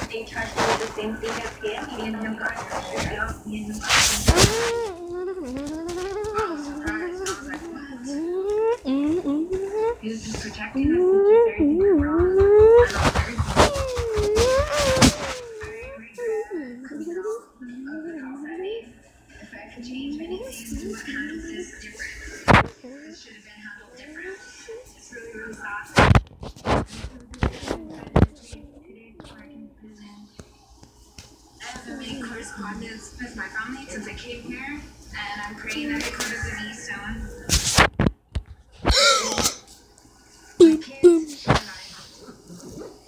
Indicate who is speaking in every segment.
Speaker 1: They charge me the same thing as him, y nunca he was just protecting us and keeps everything from wrong. If I could change anything, what happens is different. This should have been handled different. It's really, really sad. I haven't made correspondence with my family since I came here, and I'm praying that it comes to me soon. My kids and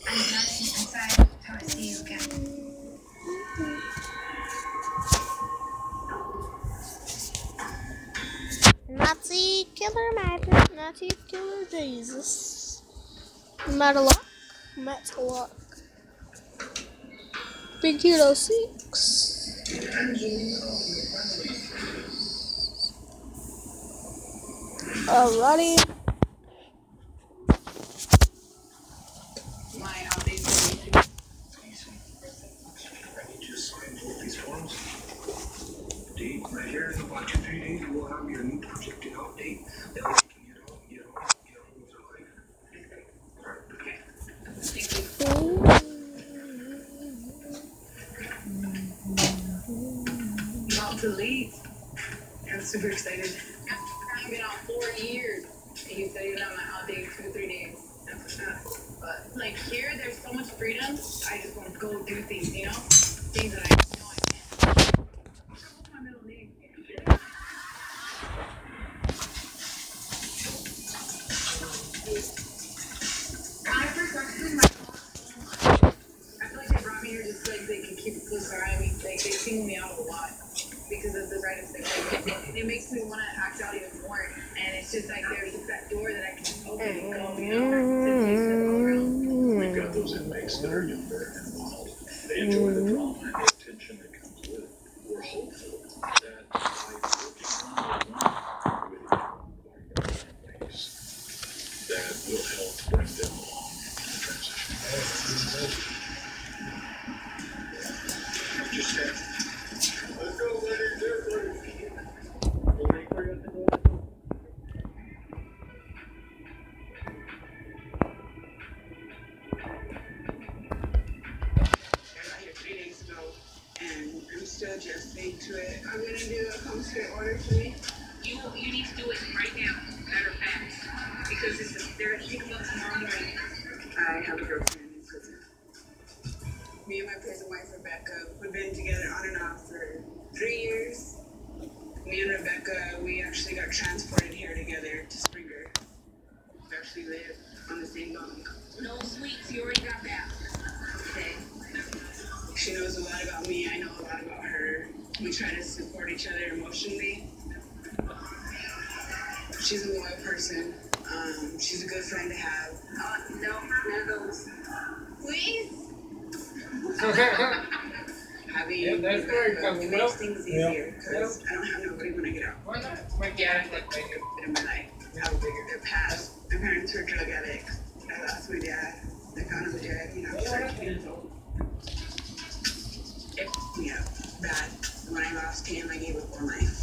Speaker 1: I'm running inside till I see you again.
Speaker 2: Nazi killer magic, Nazi killer Jesus. Matlock, Big Hero 6. Alrighty.
Speaker 3: My updates.
Speaker 4: Just sign both these forms. Date right here in about 2-3 days, you will have your new projected out date. That way you can get on with your life. Alright, okay.
Speaker 3: About to leave. I'm super excited. I've been out 4 years, and you said you'd have my out day 2 to 3 days. But like here, there's so much freedom. I just want to go do things, you know, things that I know I can't. What's my middle name? When I first got to my phone, I feel like they brought me here just so like they can keep a close eye on me. Like they single me out a lot because of the right of sex. Like, it makes me want to act out even more. And it's just like there's just that door that I can just open and go, you know,
Speaker 4: We've got those inmates that are younger and wild. They enjoy the drama and the attention that comes with it. We're hopeful that by working one-on-one with inmates, that will help bring them along in the transition. Just say, let's go, ladies, there, please.
Speaker 3: and I'm still adjusting to it. I'm gonna do a home care order for me. You need to do it right now, matter of fact, because they're kicking up tomorrow morning. I have a girlfriend in prison. Me and my prison wife Rebecca, we've been together on and off for 3 years. Me and Rebecca, we actually got transported here together to Springer. We actually live on the same bunk. No sweets, you already got that. Okay. She knows a lot about me, I know a lot about her. We try to support each other emotionally. She's a loyal person. She's a good friend to have. No, none of those. Please? Having Rebecca makes things easier because I don't have nobody when I get out. Why not? My dad like in my life. Their past. My parents were drug addicts. I lost my dad. I found him dead when I was 13 years old. It fucked me up bad. When I lost him, I gave up on life.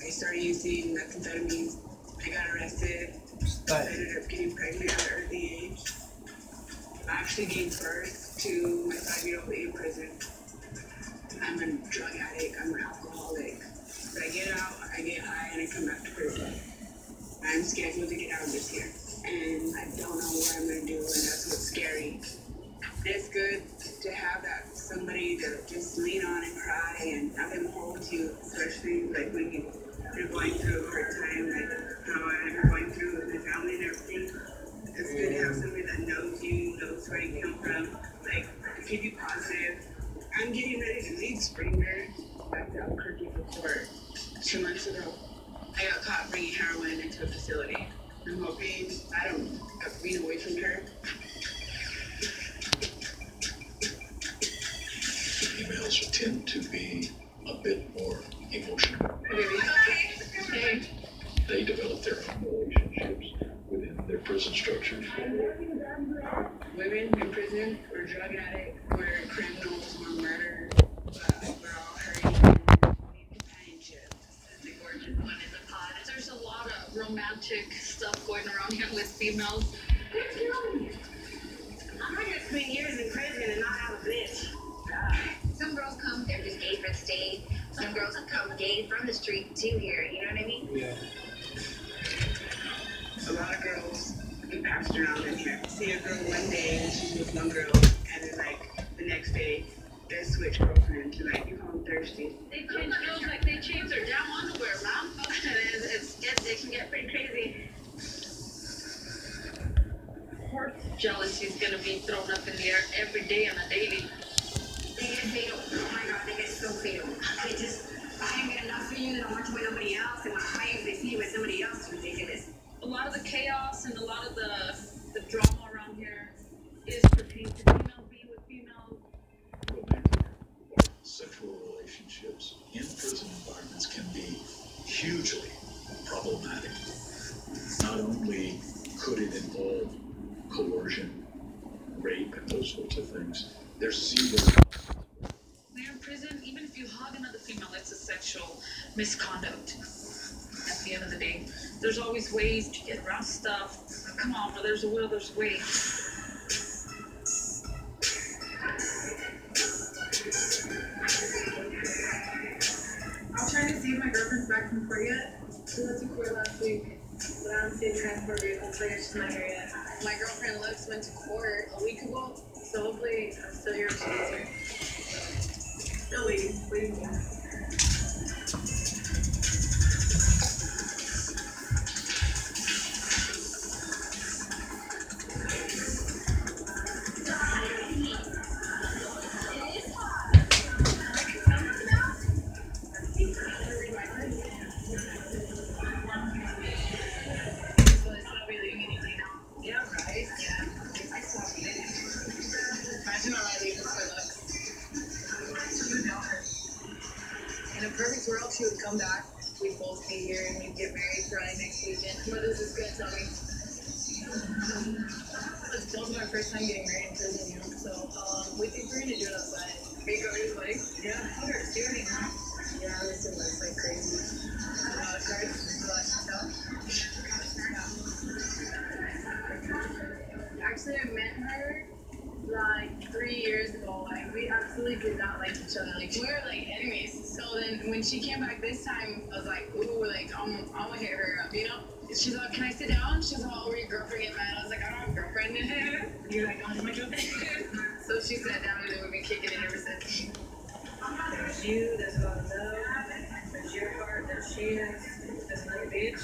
Speaker 3: I started using methamphetamines. I got arrested. I ended up getting pregnant at an early age. I actually gave birth to my 5-year-old in prison. I'm a drug addict. I'm an alcoholic. But I get out, I get high, and I come back to prison. I'm scheduled to get out this year. And I don't know what I'm going to do, and that's what's scary. It's good to have that somebody to just lean on and cry and have them hold you, especially like when you're going through a hard time, like how I'm going through with my family and everything. It's good to have somebody that knows you, knows where you come from, like to keep you positive. I'm getting ready to leave Springer back to Albuquerque for 2 months ago. I got caught bringing heroin into a facility. I'm hoping I don't be away from her.
Speaker 4: Females tend to be a bit more emotional.
Speaker 3: Hey.
Speaker 4: They develop their own relationships within their prison structures.
Speaker 3: Women in prison, we're drug addicts, we're
Speaker 1: gay from the street to here. You know what I mean?
Speaker 4: Yeah.
Speaker 3: A lot of girls get passed around in here. See a girl one day and she's with one girl, and then like the next day they switch girlfriends. You're like, you home thirsty.
Speaker 1: They change girls like they change their damn underwear around. It can get pretty crazy. Of course, jealousy is gonna be thrown up in the air every day on a daily.
Speaker 3: They get fatal. Oh my god, they get so fatal. They just, I ain't got enough for you, they don't want you with nobody else, and when they see you with somebody else, it's ridiculous.
Speaker 1: A lot of the chaos and a lot of the drama around here is pertained to female being with female.
Speaker 5: Romantic sexual relationships in prison environments can be hugely problematic. Not only could it involve coercion, rape, and those sorts of things, there's zero.
Speaker 1: When you're in prison, even if you hug another female, it's a sexual misconduct. At the end of the day, there's always ways to get around stuff. Come on, where there's a will, there's a way.
Speaker 3: I'm trying to see if my girlfriend's back from court yet. She went to court last week, but I don't see a transport vehicle. Hopefully she's not here yet. My girlfriend Lux went to court a week ago, so hopefully I'm still here when she's here. Still waiting. In a perfect world, she would come back. We'd both be here and we'd get married probably next weekend. What is this gonna tell me? It's both my first time getting married in prison, you know. So we think we're gonna do it outside. Are you going to the wedding? Yeah, of course. Do it now. Yeah, this looks like crazy. A lot of cards, a lot to tell. Actually, I met her like 3 years ago. Like we absolutely did not like each other. Like we were like enemies. So then when she came back this time, I was like, ooh, like I'm gonna hit her up, you know? She's like, can I sit down? She's like, oh, your girlfriend get mad. I was like, I don't have a girlfriend. You're like, oh, my girlfriend. So she sat down and then we've been kicking it ever since. There's you, there's a lot of love, there's your part, there's she is, there's another bitch.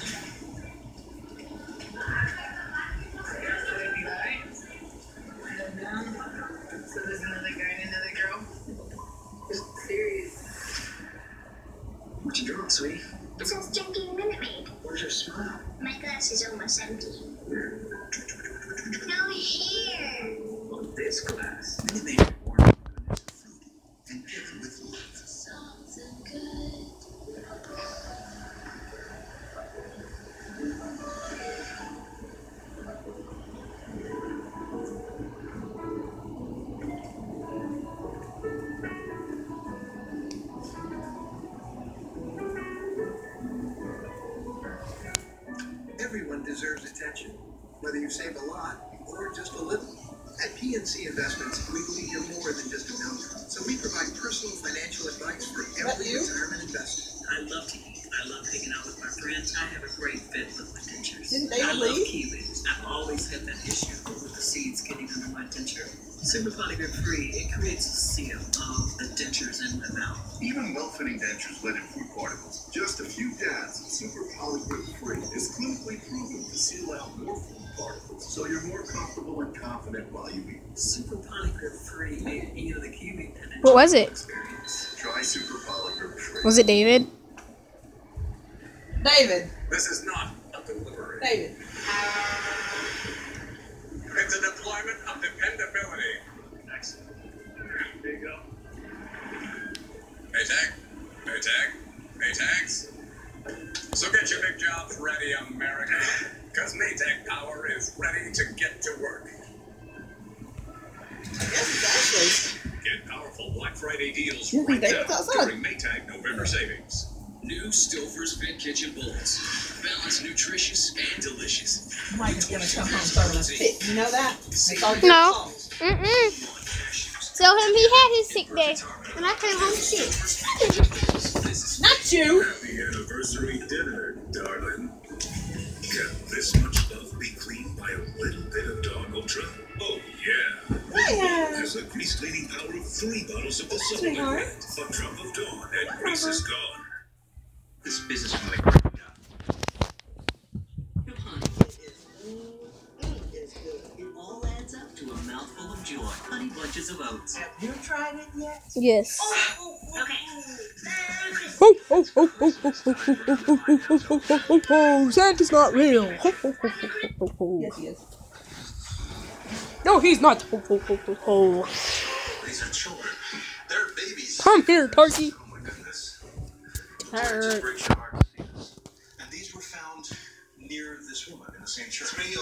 Speaker 3: So there's another guy and another girl. It's serious.
Speaker 5: What you doing, sweetie?
Speaker 6: Just drinking Minute Maid.
Speaker 5: Where's your smile?
Speaker 6: My glass is almost empty. No hair.
Speaker 5: On this glass. Minute Maid are warm, fruity, and given with love.
Speaker 6: Soft and good.
Speaker 7: Everyone deserves attention, whether you save a lot or just a little. At PNC Investments, we believe you're more than just a number. So we provide personal financial advice for every retirement investor.
Speaker 8: I love to eat. I love hanging out with my friends. I have a great fit with my dentures.
Speaker 9: Didn't David
Speaker 8: I love
Speaker 9: leave?
Speaker 8: kiwis. I've always had that issue with the seeds getting under my denture. Super Polygrip Free, it creates a seal of the dentures in my mouth.
Speaker 10: Even well-fitting dentures let in food particles. Just a few dabs of Super Polygrip Free is clinically proven to seal out more food particles, so you're more comfortable and confident while you eat.
Speaker 8: Super Polygrip Free made me the kiwi and
Speaker 2: What was it?
Speaker 8: experience.
Speaker 10: Try Super Polygrip Free.
Speaker 2: Was it David?
Speaker 9: David.
Speaker 10: This is not a delivery.
Speaker 9: David.
Speaker 10: It's a deployment of dependability. Excellent. There you go. Maytag. Maytag. Maytags. So get your big jobs ready, America. Because Maytag Power is ready to get to work.
Speaker 9: I guess it's Ashley.
Speaker 10: Get powerful Black Friday deals
Speaker 9: You think
Speaker 10: right
Speaker 9: David's
Speaker 10: now
Speaker 9: outside?
Speaker 10: during Maytag November savings.
Speaker 11: New Stouffer's Fit Kitchen Bowls. Balanced, nutritious, and delicious.
Speaker 9: Mike's gonna come home throwing a fit. You know that? Make all your
Speaker 2: No.
Speaker 9: songs.
Speaker 2: Tell him he had his sick day. And I came home sick.
Speaker 11: This Mrs.
Speaker 9: Not you.
Speaker 5: Happy anniversary dinner, darling. Can this much love be cleaned by a little bit of Dawn Ultra? Oh, yeah.
Speaker 9: Yeah.
Speaker 5: Has a grease cleaning power of 3 bottles of the soap
Speaker 9: Sweetheart.
Speaker 5: liquid. A drop of Dawn and grease is gone.
Speaker 11: This business from the ground up.
Speaker 8: It is good. It all adds up to a mouthful of joy. Honey Bunches of Oats. Have you tried it yet?
Speaker 2: Yes.
Speaker 6: Okay.
Speaker 2: Ho, ho, ho, ho, ho, ho, ho, ho, ho, ho, ho, ho, ho. Santa's not real. Ho, ho, ho, ho, ho, ho.
Speaker 9: Yes, he is.
Speaker 2: No, he's not. Ho, ho, ho, ho, ho.
Speaker 10: These are children. They're babies.
Speaker 2: Come here, turkey.
Speaker 10: Oh my goodness.
Speaker 2: Turd.
Speaker 10: It just breaks your heart to see this. And these were found near this woman in the same church. 3 of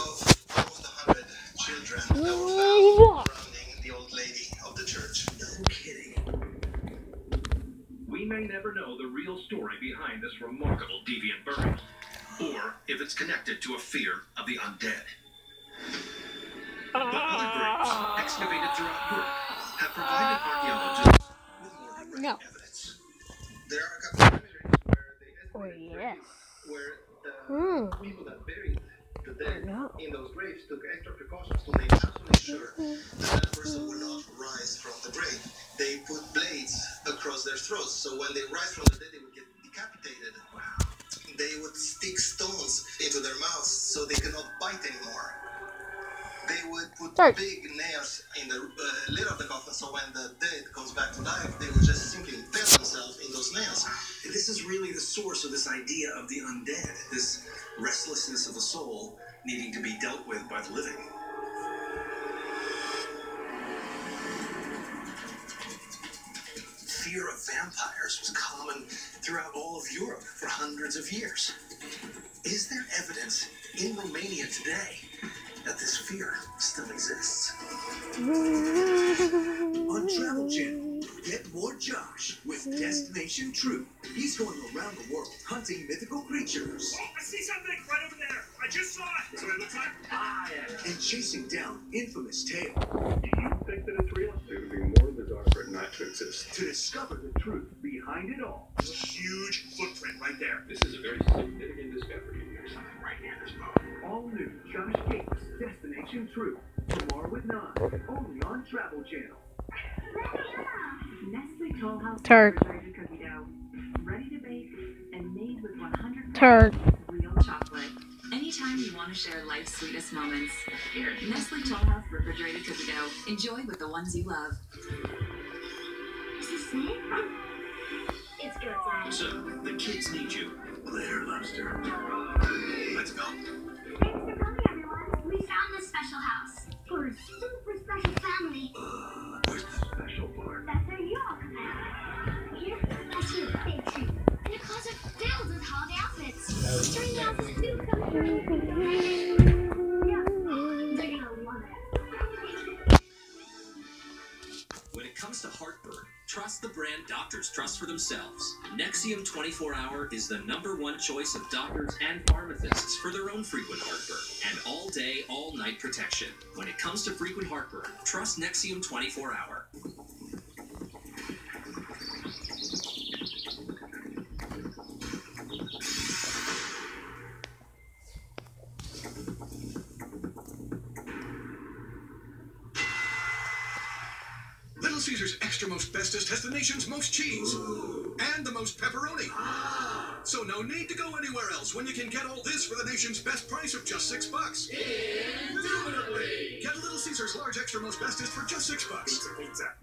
Speaker 10: almost 100 children that were found surrounding the old lady of the church. No kidding.
Speaker 4: We may never know the real story behind this remarkable deviant burial, or if it's connected to a fear of the undead. But other graves excavated throughout Europe have provided archaeologists with more direct
Speaker 2: No.
Speaker 10: evidence. There are a couple of images where they
Speaker 2: Oh, yes.
Speaker 10: where
Speaker 2: Hmm.
Speaker 10: the people that buried the dead
Speaker 2: No.
Speaker 10: in those graves took extra precautions to make absolutely sure that that person would not rise from the grave. They put blades across their throats, so when they rise from the dead, they would get decapitated. They would stick stones into their mouths so they could not bite anymore. They would put big nails in the lid of the coffin, so when the dead comes back to life, they would just simply impale themselves in those nails. This is really the source of this idea of the undead, this restlessness of the soul needing to be dealt with by the living. Fear of vampires was common throughout all of Europe for hundreds of years. Is there evidence in Romania today that this fear still exists?
Speaker 12: On Travel Channel, get more Josh with Destination Truth. He's going around the world hunting mythical creatures.
Speaker 4: Oh, I see something right over there. I just saw it. So it looks like fire.
Speaker 12: And chasing down infamous tales.
Speaker 4: Do you think that it's real? It would be more bizarre for it not to exist.
Speaker 12: To discover the truth behind it all.
Speaker 4: There's a huge footprint right there. This is a very significant discovery. There's something right near this boat.
Speaker 12: All new Josh Gates Destination Truth. Tomorrow at 9. Only on Travel Channel.
Speaker 13: Nestle Toll House
Speaker 2: Turd.
Speaker 13: refrigerated cookie dough, ready to bake and made with 100%
Speaker 2: Turd.
Speaker 13: real chocolate. Anytime you want to share life's sweetest moments, here, Nestle Toll House refrigerated cookie dough. Enjoy with the ones you love.
Speaker 6: Is this it? It's good, Dad.
Speaker 11: So, the kids need you.
Speaker 10: Later, Lobster. Let's go.
Speaker 6: Thanks for coming, everyone. We found this special house for a super special family.
Speaker 10: Where's the special part?
Speaker 6: That's where you all come out. Here, I see a big tree and a closet filled with holiday outfits. Turning out the new Yeah, they're gonna love it.
Speaker 11: When it comes to heartburn, trust the brand doctors trust for themselves. Nexium 24-Hour is the #1 choice of doctors and pharmacists for their own frequent heartburn and all-day, all-night protection. When it comes to frequent heartburn, trust Nexium 24-Hour.
Speaker 14: Little Caesars Extra Most Bestest has the nation's most cheese and the most pepperoni. So no need to go anywhere else when you can get all this for the nation's best price of just $6.
Speaker 4: Indubitably.
Speaker 14: Get Little Caesars Large Extra Most Bestest for just $6.
Speaker 4: Pizza.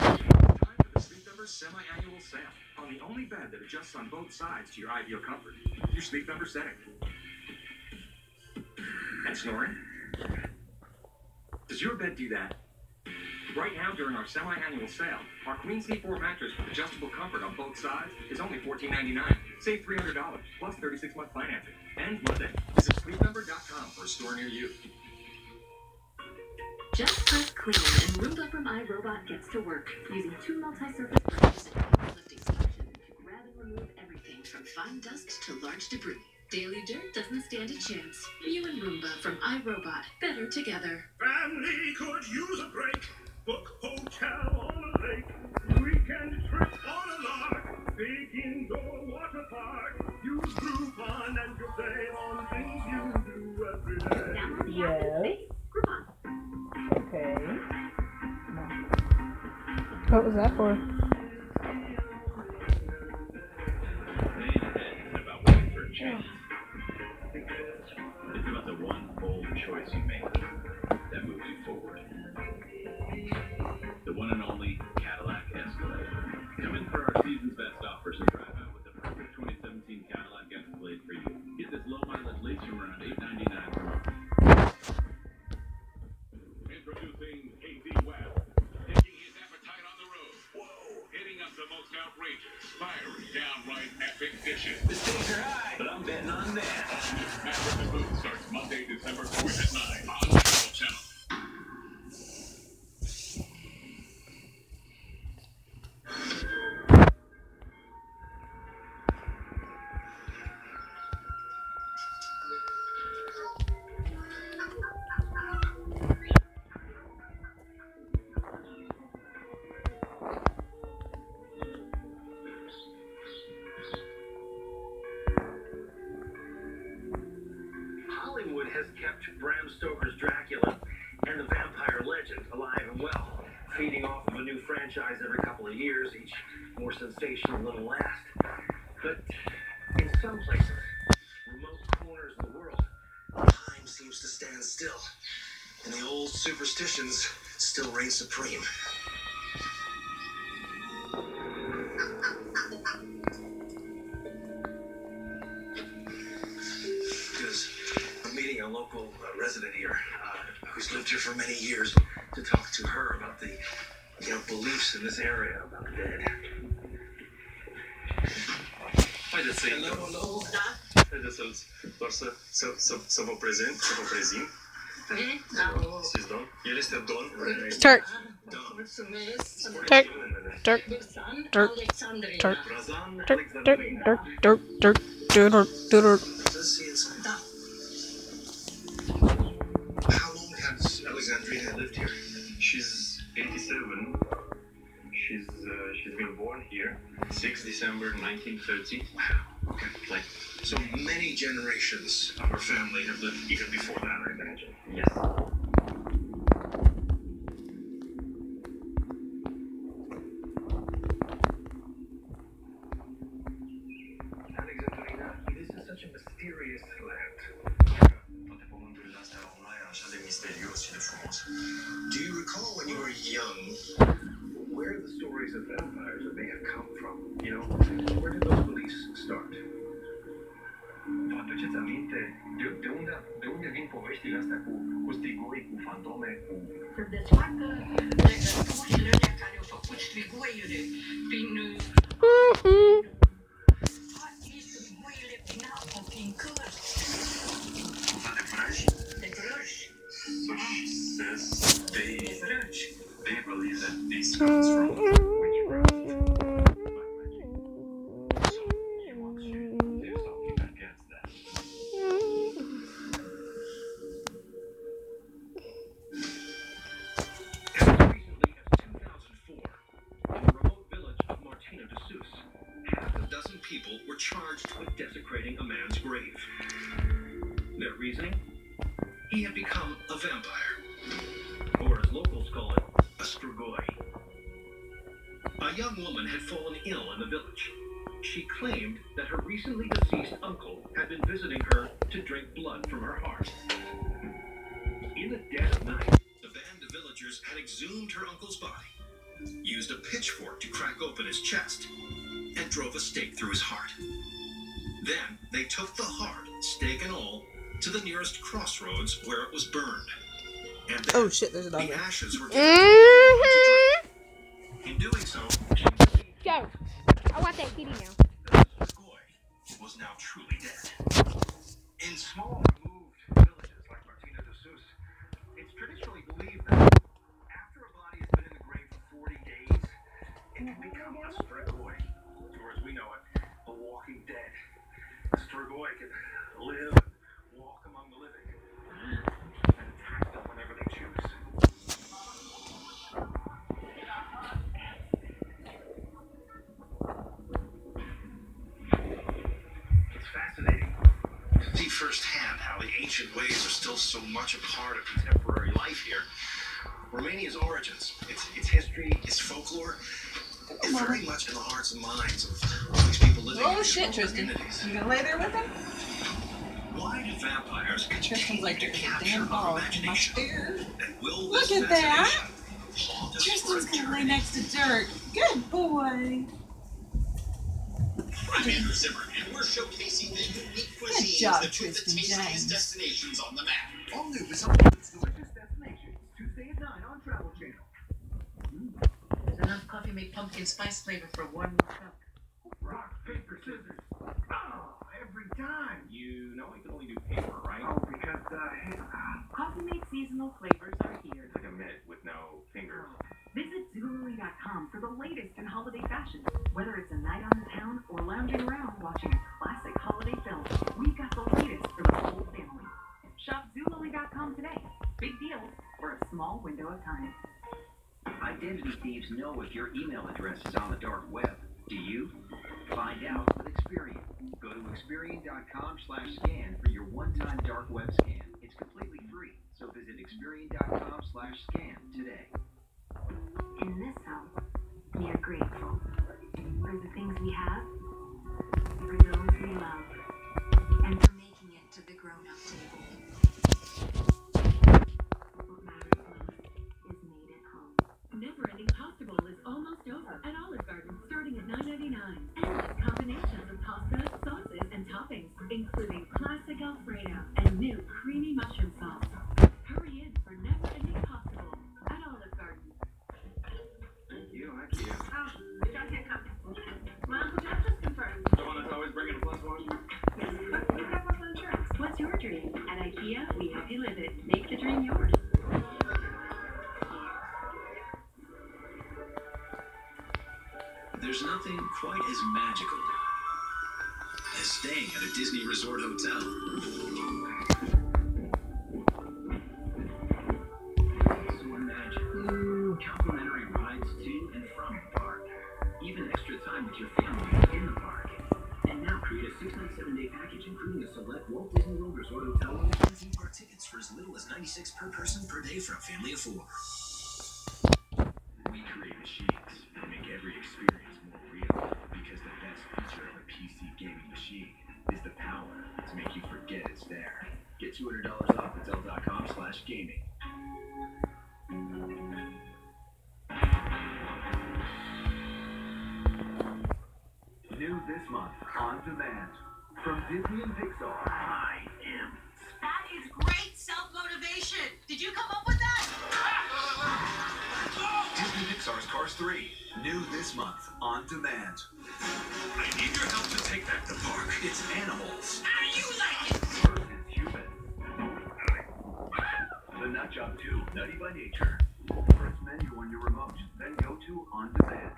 Speaker 15: Time for the Sleep Number semi-annual sale on the only bed that adjusts on both sides to your ideal comfort. Your Sleep Number setting. And snoring? Does your bed do that? Right now, during our semi-annual sale, our Queen C4 mattress with adjustable comfort on both sides is only $14.99. Save $300 plus 36-month financing. Ends Monday. Visit sleepnumber.com for a store near you.
Speaker 13: Just press clean and Roomba from iRobot gets to work using 2 multi-surface brushes and lifting suction to grab and remove everything from fine dust to large debris. Daily dirt doesn't stand a chance. You and Roomba from iRobot, better together.
Speaker 4: Family could use a break. Book hotel on a lake.
Speaker 16: weekend trip on a lark. Big indoor water park. Use Groupon and you'll save on things you do every day.
Speaker 2: Yes. Okay. What was that for?
Speaker 17: About waiting for a change. It's about the one bold choice you make that moves you forward. The one and only Cadillac Escalade. Come in for our season's best offers and drive out with the perfect 2017 Cadillac Escalade for you. Get this low mileage lease from around $899 per month.
Speaker 16: Introducing KC West, taking his appetite on the road. Whoa! Hitting up the most outrageous, fiery, downright epic dishes.
Speaker 17: The stakes are high, but I'm betting on that.
Speaker 16: Maverick and Moon starts Monday, December 4th at 9 on Travel Channel.
Speaker 18: Hollywood has kept Bram Stoker's Dracula and the vampire legend alive and well, feeding off of a new franchise every couple of years, each more sensational than the last. But in some places, remote corners of the world, time seems to stand still, and the old superstitions still reign supreme. Because I'm meeting a local resident here who's lived here for many years to talk to her about the beliefs in this area about the dead.
Speaker 10: Hello. Haideți doar să vă prezint. This is Don. El este Don.
Speaker 2: Turk. Turk. Turk. Turk. Turk. Turk.
Speaker 10: How long has Alexandrina lived here?
Speaker 17: She's 87. She's been born here 6 December 1930.
Speaker 10: Wow. Okay. Like, so many generations of her family have lived even before that, I imagine.
Speaker 17: Yes.
Speaker 18: Alexandrina, this is such a mysterious land.
Speaker 10: Toate pământurile astea au un aer așa de misterios și de frumos. Do you recall when you were young
Speaker 18: where the stories of vampires may have come from? Where did those beliefs start?
Speaker 17: Vă aduceți aminte de unde vin poveștile astea cu strigoi, cu fantome, cu...
Speaker 19: Se desfacă legăturile alea care au făcut strigoiile prin... strigoiile prin apă, prin cărți.
Speaker 17: De vrăji?
Speaker 19: De vrăji.
Speaker 17: So she says they believe that this comes from witchcraft. So he wants you to do something against that.
Speaker 18: As recently as 2004, in the remote village of Martina de Sus, half a dozen people were charged with desecrating a man's grave. Their reasoning? He had become a vampire, or as locals call it, a strigoi. A young woman had fallen ill in the village. She claimed that her recently deceased uncle had been visiting her to drink blood from her heart. In the dead of night, the band of villagers had exhumed her uncle's body, used a pitchfork to crack open his chest, and drove a stake through his heart. Then they took the heart, stake and all, to the nearest crossroads where it was burned. And then
Speaker 2: there's a dog.
Speaker 18: The ashes were given to drink. In doing so,
Speaker 20: Joe, I want that kitty now.
Speaker 18: the Strigoi was now truly dead. In small removed villages like Martina de Sus, it's traditionally believed that after a body has been in the grave for 40 days, it can become a Strigoi, or as we know it, a walking dead. A Strigoi can live and walk among the living and attack them whenever they choose.
Speaker 10: ancient ways are still so much a part of contemporary life here. Romania's origins, its history, its folklore, is very much in the hearts and minds of all these people living in these remote communities.
Speaker 9: You gonna lay there with him?
Speaker 10: Why do vampires
Speaker 9: Tristan's like, there's a damn ball in my stairs.
Speaker 10: will
Speaker 9: Look
Speaker 10: this
Speaker 9: at that.
Speaker 10: fascination haunt us
Speaker 9: Tristan's
Speaker 10: for
Speaker 9: gonna lay next to Dirk. Good boy.
Speaker 21: I'm Andrew Zimmer, and we're showcasing the unique cuisines
Speaker 9: job,
Speaker 21: that put the
Speaker 9: Tristan
Speaker 21: tastiest
Speaker 9: James.
Speaker 21: destinations on the map.
Speaker 12: All new with some delicious destinations. Tuesday at 9 on Travel Channel.
Speaker 8: There's enough coffee made pumpkin spice flavor for one more cup.
Speaker 12: Rock, paper, scissors. Oh, every time.
Speaker 15: You know I can only do paper, right?
Speaker 12: Oh, because,
Speaker 13: Coffee Mate seasonal flavors are here.
Speaker 15: It's like a mitt with no fingers.
Speaker 13: Visit Zulily.com for the latest in holiday fashion. Whether it's a night on the town or lounging around watching a classic holiday film, we've got the latest for the whole family. Shop Zulily.com today. Big deals for a small window of time.
Speaker 22: Identity thieves know if your email address is on the dark web. Do you? Find out with Experian. Go to Experian.com/scan for your one-time dark web scan. It's completely free, so visit Experian.com/scan today.
Speaker 13: In this house, we are grateful for the things we have, for those we love, and for making it to the grown-up table. What matters most is made at home.
Speaker 23: Never Ending Pasta Bowl is almost over at Olive Garden, starting at $9.99. Endless combinations of pasta, sauces, and toppings, including classic Alfredo and new creamy mushroom sauce. Hurry in for Never Ending Pasta Bowl at Olive Garden.
Speaker 15: Thank you, heck yeah.
Speaker 23: Oh, John can't come. My Uncle Jeff just confirmed.
Speaker 15: The one that's always bringing a plus one?
Speaker 23: What's your dream? At IKEA, we help you live it. Make the dream yours.
Speaker 11: There's nothing quite as magical as staying at a Disney Resort hotel.
Speaker 22: So imagine complimentary rides to and from the park. Even extra time with your family in the park. And now create a 6-night, 7-day package including a select Walt Disney World Resort hotel room.
Speaker 11: Theme park tickets for as little as $96 per person per day for a family of 4.
Speaker 22: We create machines that make every experience more real, because the best feature of a PC gaming machine is the power to make you forget it's there. Get $200 off at Dell.com/gaming. New this month, On Demand. From Disney and Pixar, I Am.
Speaker 19: That is great self-motivation. Did you come up with that?
Speaker 12: Disney Pixar's Cars 3. New this month, On Demand.
Speaker 14: I need your help to take back the park.
Speaker 12: It's animals
Speaker 19: How do you like it?
Speaker 12: versus humans. The Nut Job 2, Nutty by Nature. Press menu on your remote, then go to On Demand.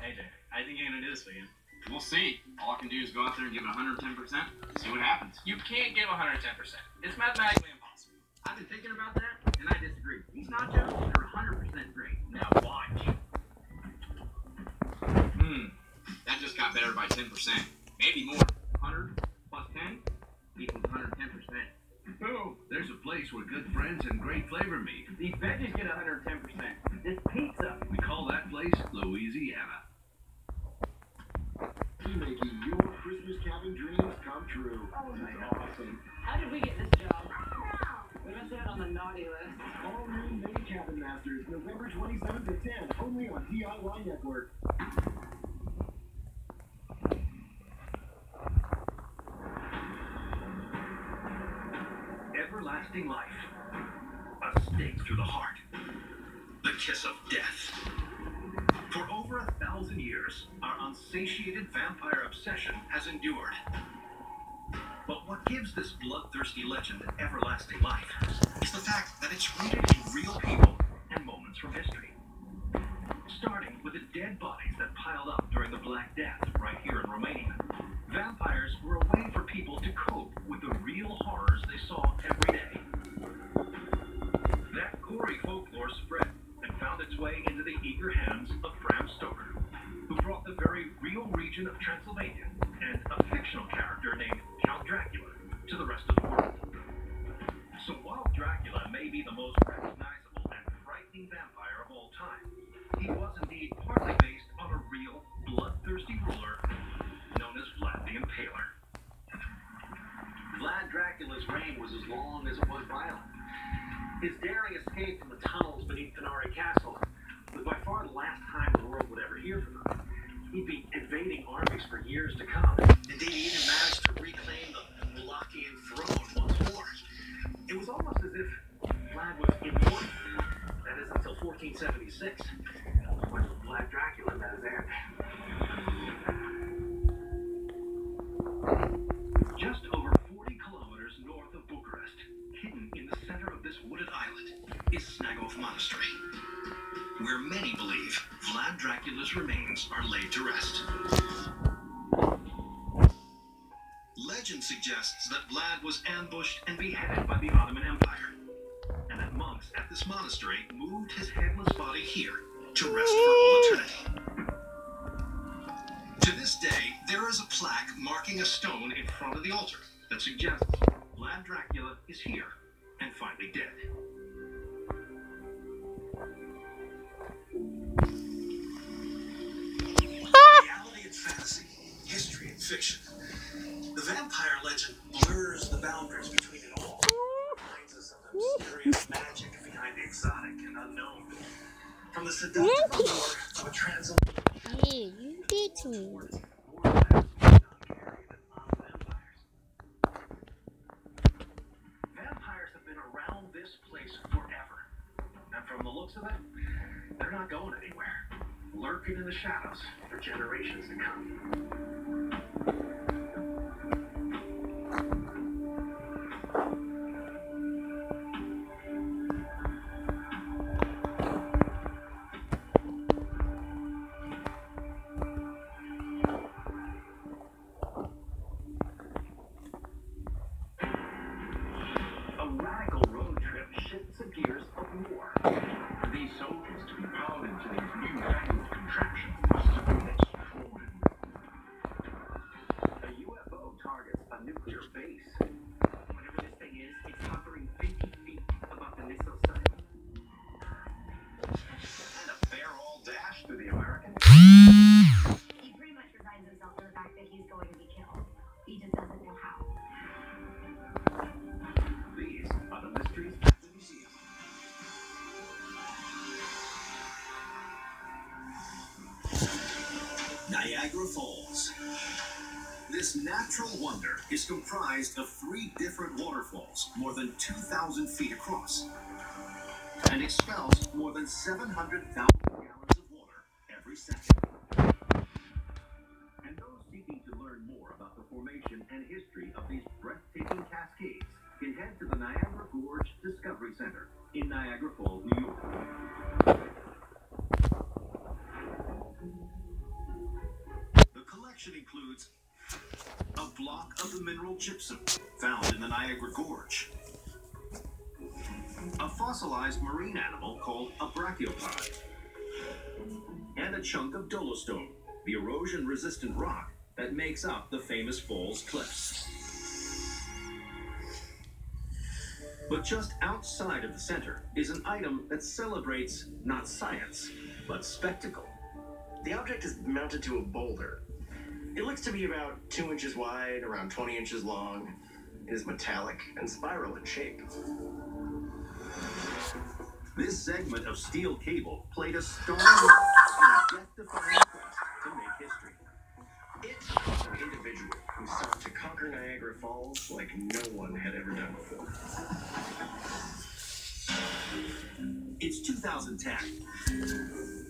Speaker 24: AJ, I think you're gonna do this weekend. We'll see. All I can do is go out there and give it 110%. See what happens. You can't give 110%. It's mathematically impossible. I've been thinking about that, and I disagree. These nachos are 100% great. Now watch. That just got better by 10%. Maybe more. 100 plus 10 equals 110%.
Speaker 12: Oh, there's a place where good friends and great flavor meet.
Speaker 24: These veggies get 110%. This pizza.
Speaker 12: We call that place Louisiana.
Speaker 22: Making your Christmas cabin dreams come true.
Speaker 19: Oh,
Speaker 22: That's awesome.
Speaker 19: How did we get this job? We must have it on the naughty list.
Speaker 22: All new Mini Cabin Masters, November 27th at 10, only on DIY Network.
Speaker 12: Everlasting life. A stake through the heart. The kiss of death. For over 1,000 years, our unsatiated vampire obsession has endured. But what gives this bloodthirsty legend everlasting life is the fact that it's rooted in real people and moments from history. Starting with the dead bodies that piled up during the Black Death right here in Romania. Vampires were a way for people to cope with the real horrors they saw every day. That gory folklore spread and found its way into the eager hands of Bram Stoker, who brought the very real region of Transylvania and a fictional character named Count Dracula
Speaker 18: be the most recognizable and frightening vampire of all time. He was indeed partly based on a real, bloodthirsty ruler known as Vlad the Impaler.
Speaker 1: Vlad Dracula's reign was as long as it was violent. His daring escape from the tunnels beneath Panari Castle was by far the last time the world would ever hear from him. He'd be invading armies for years to come. Indeed, he even managed to reclaim the Wallachian throne once more. It was almost as if Vlad was immortal. That is until 1476, when Vlad Dracula met his end.
Speaker 18: Just over 40 kilometers north of Bucharest, hidden in the center of this wooded island, is Snagov Monastery, where many believe Vlad Dracula's remains are laid to rest. Legend suggests that Vlad was ambushed and beheaded by the Ottoman Empire, and that monks at this monastery moved his headless body here to rest for all eternity. To this day, there is a plaque marking a stone in front of the altar that suggests Vlad Dracula is here and finally dead.
Speaker 10: Reality and fantasy, history and fiction. The vampire legend blurs the boundaries between it all. Reminds us of the mysterious magic behind the exotic and unknown. From the seductive allure of a transatlantic.
Speaker 20: Yeah, you did to me.
Speaker 1: Vampires have been around this place forever. And from the looks of it, they're not going anywhere. Lurking in the shadows for generations to come. A radical road trip shifts the gears of war. For these soldiers to be powered into these newfangled contraptions must have been extraordinary. A UFO targets a nuclear base. Whatever this thing is, it's hovering 50 feet above the missile site. And a barrel dash through the American.
Speaker 6: He pretty much resigns himself to the fact that he's going to be killed. He just doesn't know how.
Speaker 1: These are the mysteries at the museum.
Speaker 11: Niagara Falls. This natural wonder is comprised of 3 different waterfalls, more than 2,000 feet across, and expels more than 700,000 gallons of water every second.
Speaker 1: And those seeking to learn more about the formation and history of these breathtaking cascades can head to the Niagara Gorge Discovery Center in Niagara Falls, New York.
Speaker 11: The collection includes a block of the mineral gypsum found in the Niagara Gorge, a fossilized marine animal called a brachiopod, and a chunk of dolostone, the erosion-resistant rock that makes up the famous Falls Cliffs. But just outside of the center is an item that celebrates not science, but spectacle.
Speaker 3: The object is mounted to a boulder. It looks to be about 2 inches wide, around 20 inches long. It is metallic and spiral in shape.
Speaker 11: This segment of steel cable played a starring role in a death-defying quest to make history.
Speaker 3: It's an individual who sought to conquer Niagara Falls like no one had ever done before.
Speaker 11: It's 2010.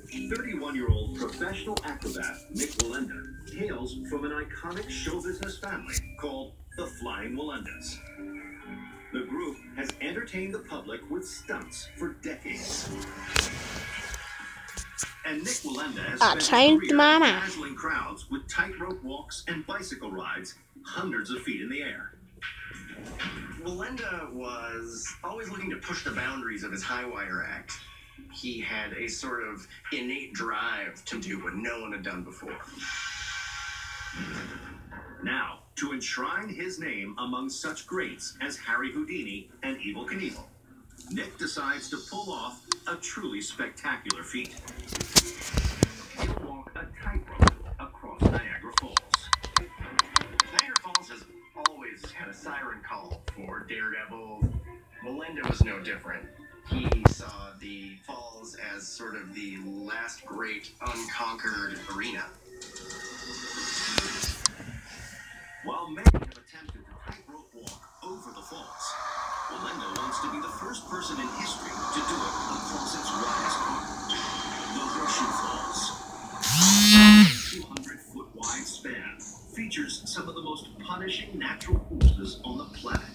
Speaker 11: 31-year-old professional acrobat Nick Wallenda hails from an iconic show business family called the Flying Wallendas. The group has entertained the public with stunts for decades. And Nick Wallenda has spent his career dazzling crowds with tightrope walks and bicycle rides hundreds of feet in the air.
Speaker 3: Wallenda was always looking to push the boundaries of his high wire act. He had a sort of innate drive to do what no one had done before.
Speaker 11: Now, to enshrine his name among such greats as Harry Houdini and Evel Knievel,
Speaker 12: Nick decides to pull off a truly spectacular feat. He'll walk a tightrope across Niagara Falls.
Speaker 3: Niagara Falls has always had a siren call for daredevils. Melinda was no different. He saw the falls as sort of the last great unconquered arena.
Speaker 12: While many have attempted to tightrope walk over the falls, Melinda wants to be the first person in history to do it across its widest part, the Horseshoe Falls. A 200-foot wide span features some of the most punishing natural forces on the planet.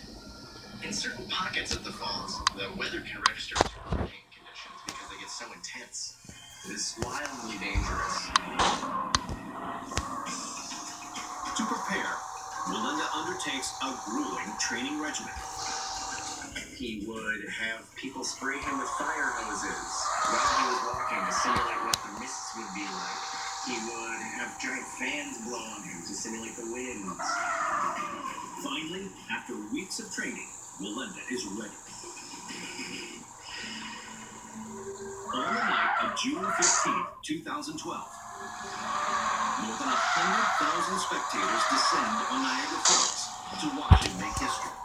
Speaker 3: In certain pockets of the falls, the weather can register as hurricane conditions because they get so intense. It is wildly dangerous.
Speaker 12: To prepare, Melinda undertakes a grueling training regimen.
Speaker 3: He would have people spray him with fire hoses while he was walking to simulate what the mists would be like. He would have giant fans blow on him to simulate the winds.
Speaker 12: Finally, after weeks of training, Melinda is ready. On the night of June 15, 2012, more than 100,000 spectators descend on Niagara Falls to watch him make history.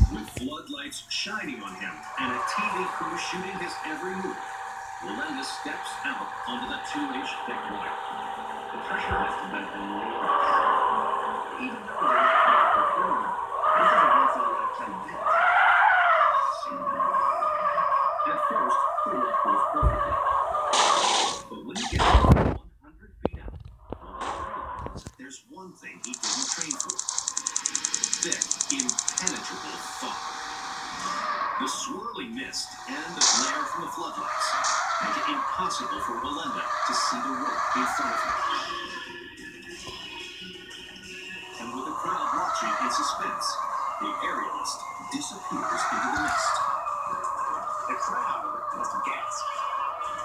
Speaker 12: With floodlights shining on him and a TV crew shooting his every move, Melinda steps out onto the 2-inch thick wire. The pressure must have been enormous. Even though they're not going to perform, this is a once-in-a-lifetime event. At first, the work goes perfectly. But when he gets 100 feet out, Melinda realizes there's one thing he didn't train for. Thick, impenetrable fog. The swirling mist and the glare from the floodlights make it impossible for Melinda to see the road in front of her. And with the crowd watching in suspense, the aerialist disappears into the mist.
Speaker 3: The crowd must have gasped.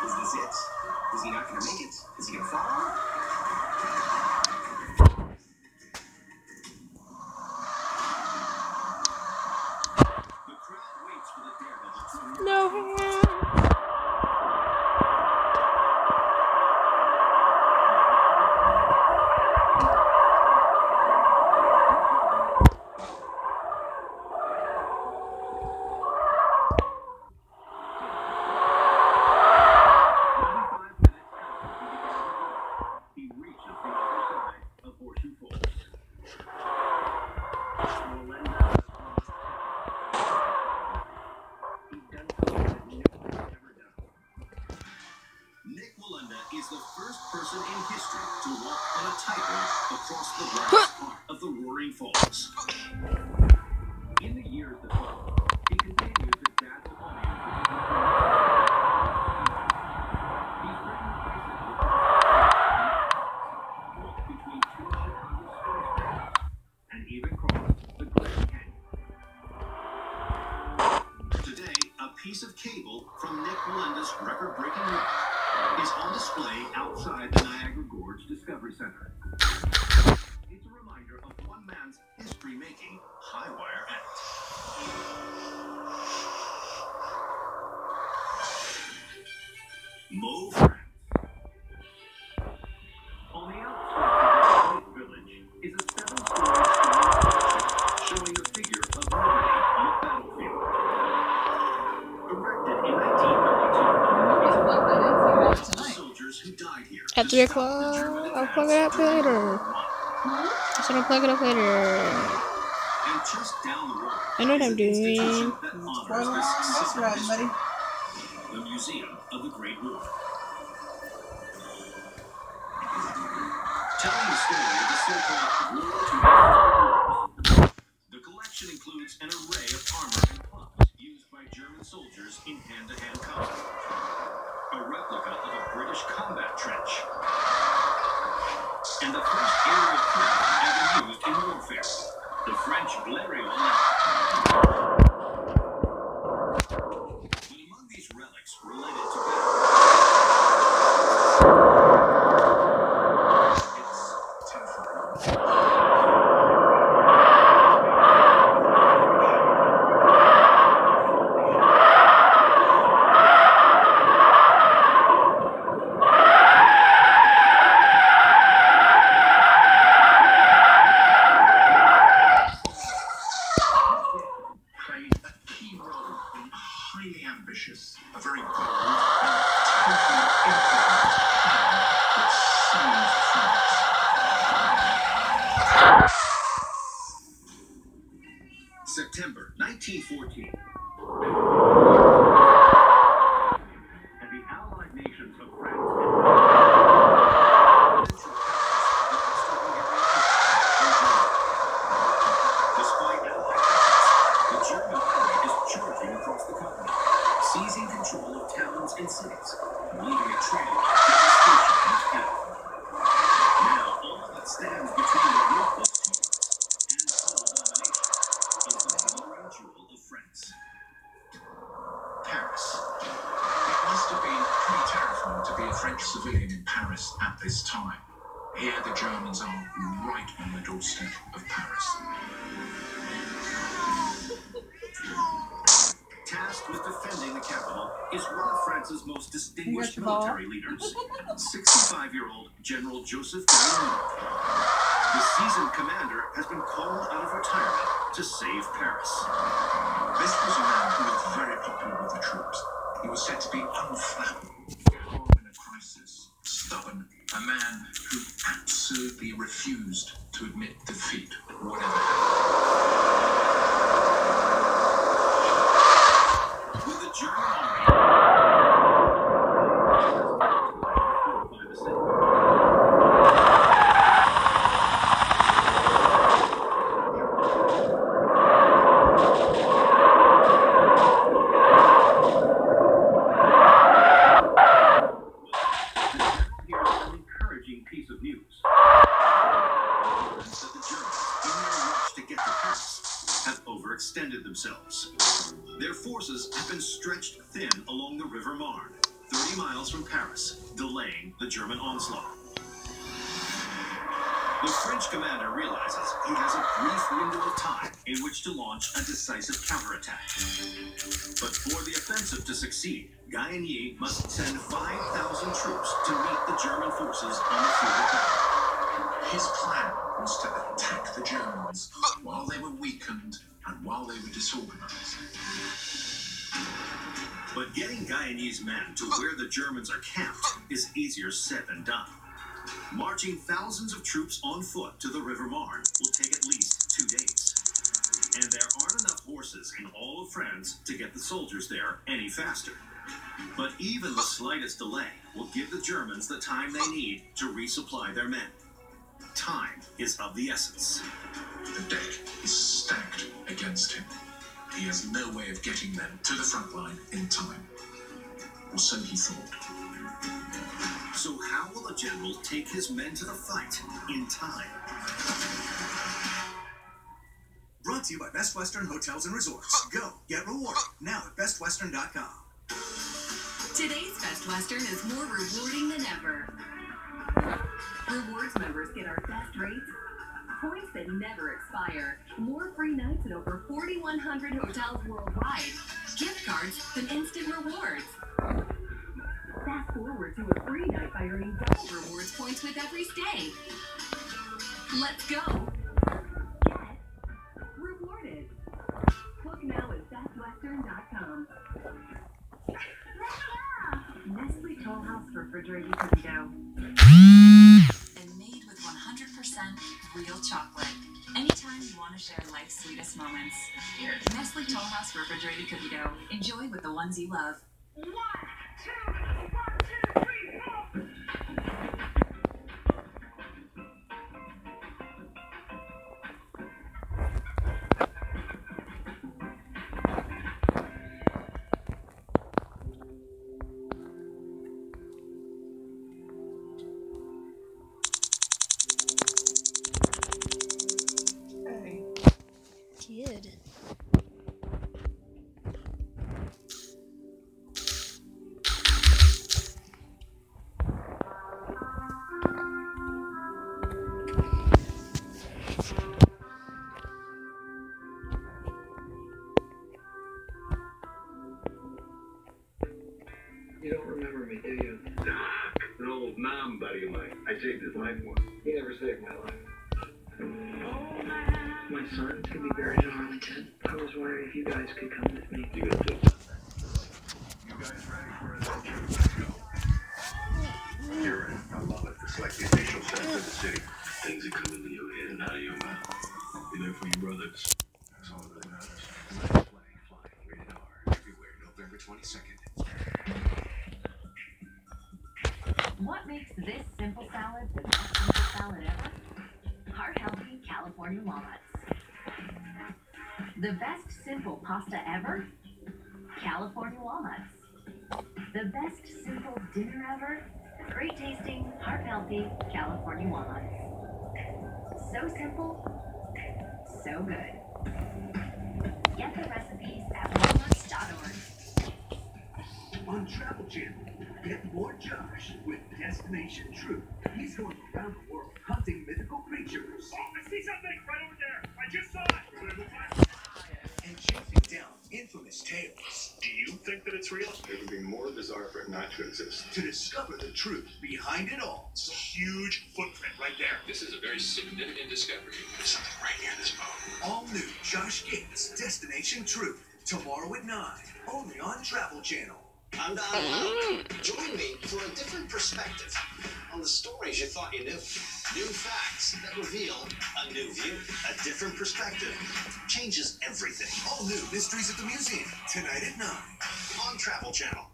Speaker 3: Is this it? Is he not going to make it? Is he going to fall?
Speaker 2: No.
Speaker 12: He reaches the other side of Horseshoe Falls. Nick Melinda is the first person in history to walk on a tightrope across the widest part of the Roaring Falls. In the years that follow, he continues to dazzle audiences. He's ridden bicycles, walked between 2 Chicago skyscrapers, and even crossed the Grand Canyon. Today, a piece of cable from Nick Melinda's record-breaking work is on display outside the Niagara Gorge Discovery Center. It's a reminder of one man's history-making high-wire act. Mo France. On the outskirts of the village is a 7-story showing the figure of liberty on a battlefield. Erected in 1932, soldiers who died here.
Speaker 2: At 3 o'clock, I'll plug it up later. I said I'll plug it up later.
Speaker 12: And just down the road,
Speaker 2: I know what I'm doing.
Speaker 9: That's right, buddy.
Speaker 12: The Museum of the Great War. Telling the story of the so-called War II wars. The collection includes an array of armor and clubs used by German soldiers in hand-to-hand combat. A replica of a British combat trench. And the first aerial craft ever used in warfare. The French Blériot. But among these relics related to battle,
Speaker 14: extremely ambitious, a very bold and totally impotent plan that saved France.
Speaker 12: September 1914. And the Allied nations of France despite Allied efforts, the German army is charging across the continent, seizing control of towns and cities, leaving a trail of devastation in its path. Now, all that stands between the ruthless and total domination is the glowing jewel of France.
Speaker 14: Paris. It must have been pretty terrifying to be a French civilian in Paris at this time. Here the Germans are right on the doorstep of Paris.
Speaker 12: Tasked with defending the capital is one of France's most distinguished
Speaker 9: First of all.
Speaker 12: military leaders, 65-year-old General Joseph Gagny. The seasoned commander has been called out of retirement to save Paris.
Speaker 14: This was a man who was very popular with the troops. He was said to be unflappable, calm in a crisis, stubborn, a man who absolutely refused to admit defeat, whatever happened.
Speaker 12: With the German army piece of news that the Germans, in their rush to get to Paris, have overextended themselves. Their forces have been stretched thin along the River Marne, 30 miles from Paris, delaying the German onslaught. The French commander realizes he has a brief window of time in which to launch a decisive counterattack. But for the offensive to succeed, Gagny must send 5,000 troops to meet the German forces on the field of battle.
Speaker 14: His plan was to attack the Germans while they were weakened and while they were disorganized.
Speaker 12: But getting Gagny's men to where the Germans are camped is easier said than done. Marching thousands of troops on foot to the River Marne will take at least 2 days. And there aren't enough horses in all of France to get the soldiers there any faster. But even the slightest delay will give the Germans the time they need to resupply their men. Time is of the essence.
Speaker 14: The deck is stacked against him. He has no way of getting them to the front line in time. Or so he thought.
Speaker 12: So how will a general take his men to the fight in time?
Speaker 4: Brought to you by Best Western Hotels and Resorts. Go, get rewarded, now at bestwestern.com.
Speaker 23: Today's Best Western is more rewarding than ever. Rewards members get our best rates, points that never expire, more free nights at over 4,100 hotels worldwide, gift cards and instant rewards. Fast forward to a free night by earning double rewards points with every stay. Let's go. Get rewarded. Book now at bestwestern.com. Nestle Toll House refrigerated cookie dough.
Speaker 5: And made with 100% real chocolate. Anytime you want to share life's sweetest moments. Here, Nestle Toll House refrigerated cookie dough. Enjoy with the ones you love.
Speaker 6: 1, 2, 1, 2, 3,
Speaker 20: 4. Kid.
Speaker 7: You don't remember me, do you?
Speaker 17: An old nom buddy of mine. I saved his life once.
Speaker 7: He never saved my life. My son's gonna be buried in Arlington. I was wondering if you guys could come with me.
Speaker 17: You gonna do something?
Speaker 14: second.
Speaker 23: What makes this simple salad the best simple salad ever? Heart-healthy California walnuts. The best simple pasta ever? California walnuts. The best simple dinner ever? Great tasting, heart-healthy California walnuts. So simple, so good. Get the recipes at walnuts.org.
Speaker 4: On Travel Channel, get more Josh with Destination Truth. He's going around the world hunting mythical creatures.
Speaker 12: Oh, I see something right over there. I just saw it.
Speaker 4: And chasing down infamous tales.
Speaker 10: Do you think that it's real? It would be more bizarre for it not to exist.
Speaker 4: To discover the truth behind it all.
Speaker 10: It's a huge footprint right there.
Speaker 11: This is a very significant discovery.
Speaker 10: There's something right near this boat.
Speaker 4: All new Josh Gates, Destination Truth. Tomorrow at 9. Only on Travel Channel.
Speaker 3: I'm Don Lau. Join me for a different perspective on the stories you thought you knew. New facts that reveal a new view. A different perspective changes everything.
Speaker 4: All new Mysteries at the Museum. Tonight at 9.
Speaker 3: On Travel Channel.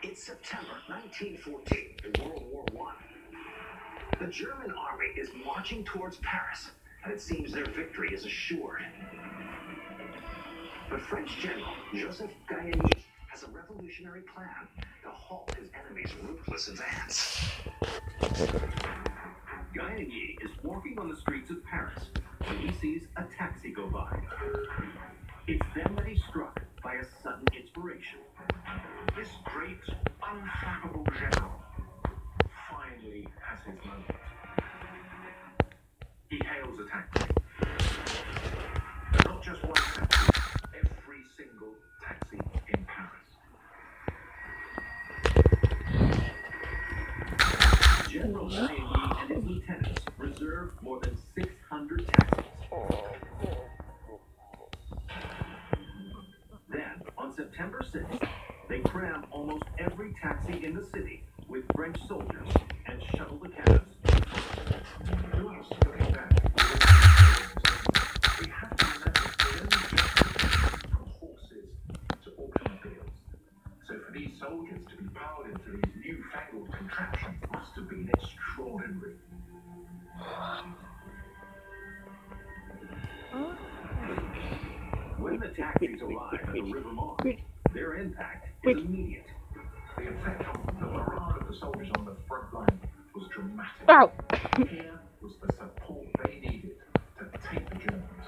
Speaker 1: It's September 1914 in World War I. The German army is marching towards Paris, and it seems their victory is assured. But French General Joseph Gayani has a revolutionary plan to halt his enemy's ruthless advance. Gayani is walking on the streets of Paris when he sees a taxi go by. It's then that he's struck by a sudden inspiration. This great, unflappable general finally has his moment. He hails a taxi. But not just one taxi. Every single taxi in Paris. General Gayani and his lieutenants reserve more than 600 taxis. Then, on September 6th, they cram almost every taxi in the city with French soldiers and shuttle the cabs. To us, looking back, we have to imagine the only difference from horses to automobiles. So for these soldiers to be powered into these newfangled contraptions must have been extraordinary. When the taxis arrive at the River Mars, their impact is immediate.
Speaker 14: The effect on the morale of the soldiers on the front line was dramatic.
Speaker 2: Ow.
Speaker 14: Here was the support they needed to take the Germans.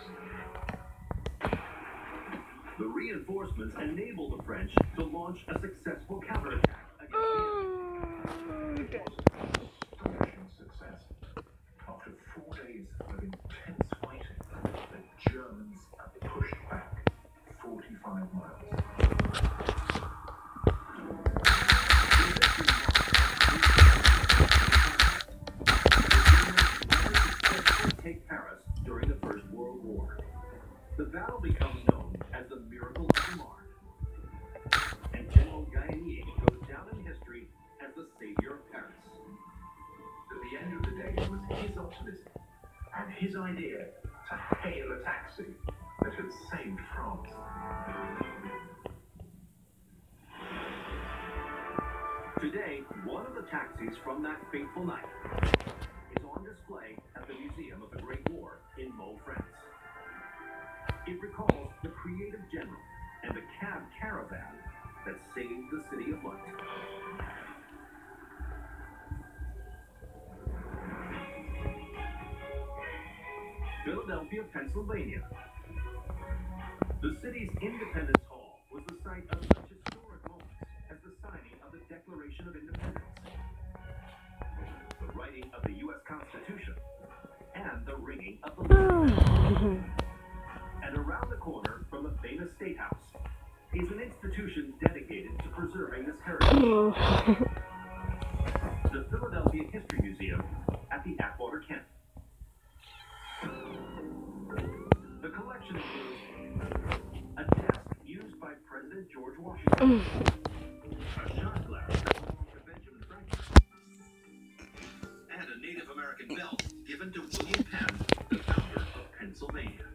Speaker 1: The reinforcements enabled the French to launch a successful counterattack against the enemy.
Speaker 14: It was astonishing success. After 4 days of intense fighting, the Germans had pushed back 45 miles.
Speaker 1: Take Paris during the First World War. The battle becomes known as the Miracle of the Marne. And General Gayani goes down in history as the savior of Paris.
Speaker 14: At the end of the day, it was his optimism and his idea to hail a taxi that had saved France.
Speaker 1: Today, one of the taxis from that fateful night is on display at the Museum of the Great War in Meaux, France. It recalls the creative general and the cab caravan that saved the City of Light. Philadelphia, Pennsylvania. The city's Independence Hall was the site of such historic moments as the signing of the Declaration of Independence, the writing of the U.S. Constitution, and the ringing of the bell. And around the corner from the famous State House is an institution dedicated to preserving this heritage. The Philadelphia History Museum at the Atwater Kent. The collection includes a desk used by President George Washington, a shot glass that belonged to Benjamin Franklin, and a Native American belt given to William Penn, the founder of Pennsylvania.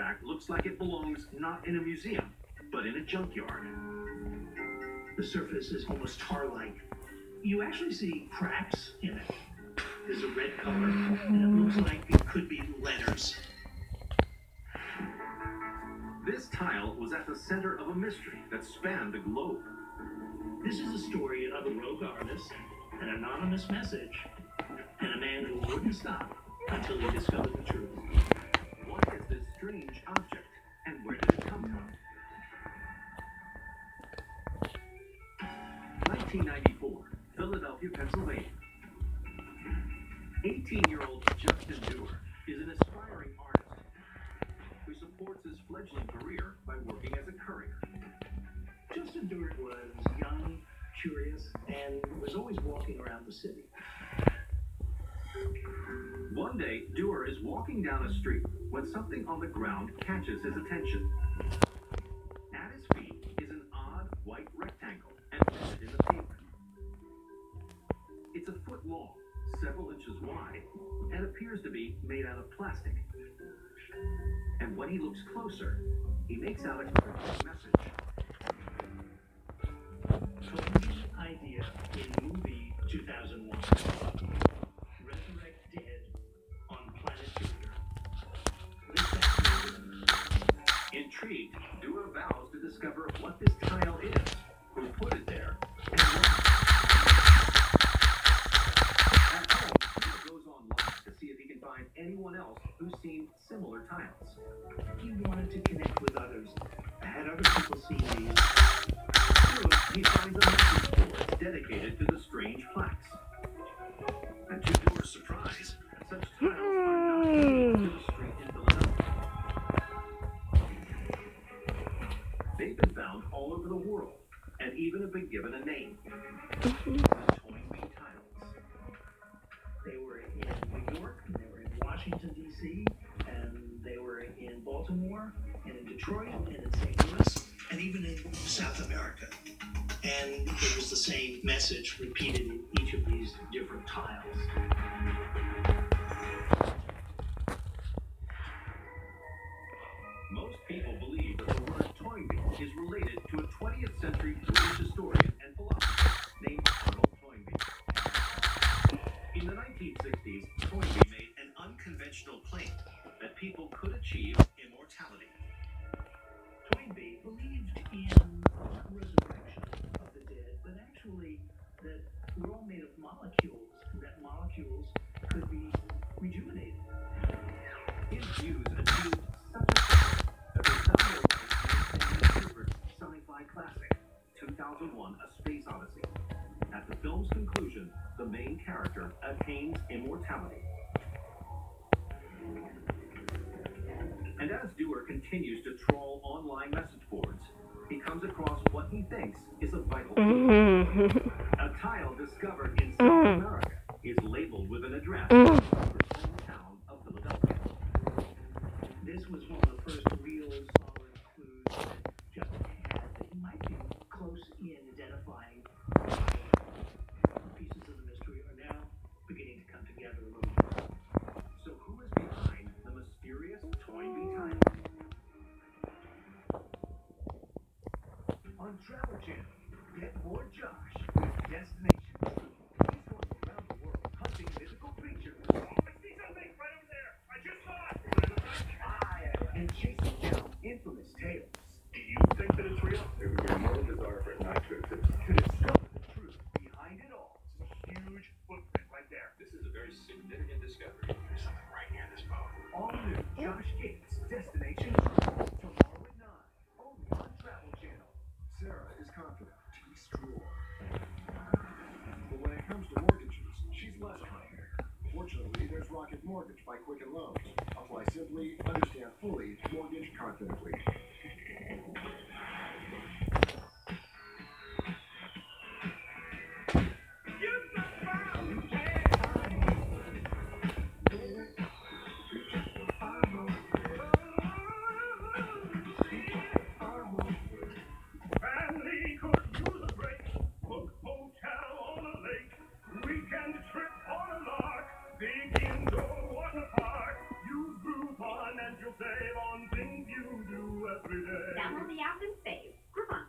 Speaker 1: artifact looks like it belongs not in a museum, but in a junkyard.
Speaker 4: The surface is almost tar-like. You actually see cracks in it. There's a red color, and it looks like it could be letters.
Speaker 1: This tile was at the center of a mystery that spanned the globe.
Speaker 4: This is a story of a rogue artist, an anonymous message, and a man who wouldn't stop until he discovered the truth.
Speaker 1: What is this strange object, and where did it come from? 1994, Philadelphia, Pennsylvania. 18-year-old Justin Dewar is an aspiring artist who supports his fledgling career by working as a courier.
Speaker 4: Justin Dewar was young, curious, and was always walking around the city.
Speaker 1: One day, Dewar is walking down a street when something on the ground catches his attention. At his feet is an odd white rectangle embedded in the pavement. It's a foot long, several inches wide, and appears to be made out of plastic. And when he looks closer, he makes out a cryptic message.
Speaker 4: Tony's idea in movie 2001. Resurrect dead on planet Jupiter.
Speaker 1: Intrigued, Dewar vows to discover what this tile is, who put it there, and why. At home, Dewar goes online to see if he can find anyone else who's seen similar tiles.
Speaker 4: He wanted to connect with others. Had other people seen these?
Speaker 1: Soon, he finds a message board dedicated to the strange plaques. And to Dewar's surprise, such tiles are not unique to the street in Philadelphia. They've been found all over the world, and even have been given a name. The Toynbee tiles.
Speaker 4: They were in New York, they were in Washington, D.C., and they were in Baltimore, and in Detroit, and in St. Louis, and even in South America. And it was the same message repeated in each of these different tiles.
Speaker 1: Most people believe that the word Toynbee is related to a 20th century British historian and philosopher named Arnold Toynbee. In the 1960s, Toynbee made an unconventional claim that people could achieve immortality.
Speaker 4: Toynbee believed in resurrection of the dead, but actually that we're all made of molecules, and that molecules could be rejuvenated.
Speaker 1: His views achieved such a success that they found their way in the sci-fi classic, 2001: A Space Odyssey. At the film's conclusion, the main character attains immortality. And as Dewar continues to trawl online message boards, he comes across what he thinks is a vital clue. A tile discovered in South America is labeled with an address in the hometown of Philadelphia.
Speaker 4: This was one of the first real solid clues that Justin had that he might be close in identifying. Pieces of the mystery are now beginning to come together a little bit.
Speaker 1: So who is behind the mysterious Toynbee tile?
Speaker 4: On Travel Channel, get more Josh with Destination Truth. He's going around the world hunting mythical creatures. I see something right over there. I just saw it. And chasing down infamous tales.
Speaker 12: Do you think that it's real? It would be more bizarre for it not to exist.
Speaker 4: To discover the truth behind it all.
Speaker 12: It's a huge footprint right there. This is a very significant discovery. There's something right near this boat.
Speaker 4: All new Josh Gates, Destination Truth. Tomorrow at 9. Only on Travel Channel.
Speaker 8: Sarah is confident. He's true. But when it comes to mortgages, she's less confident. Fortunately, there's Rocket Mortgage by Quicken Loans. Apply simply, understand fully, mortgage confidently.
Speaker 12: Family could use a break. Book hotel on a lake. Weekend trip on a lark. Big indoor water park. Use Groupon and you'll save on things
Speaker 23: Download the app and save. Groupon.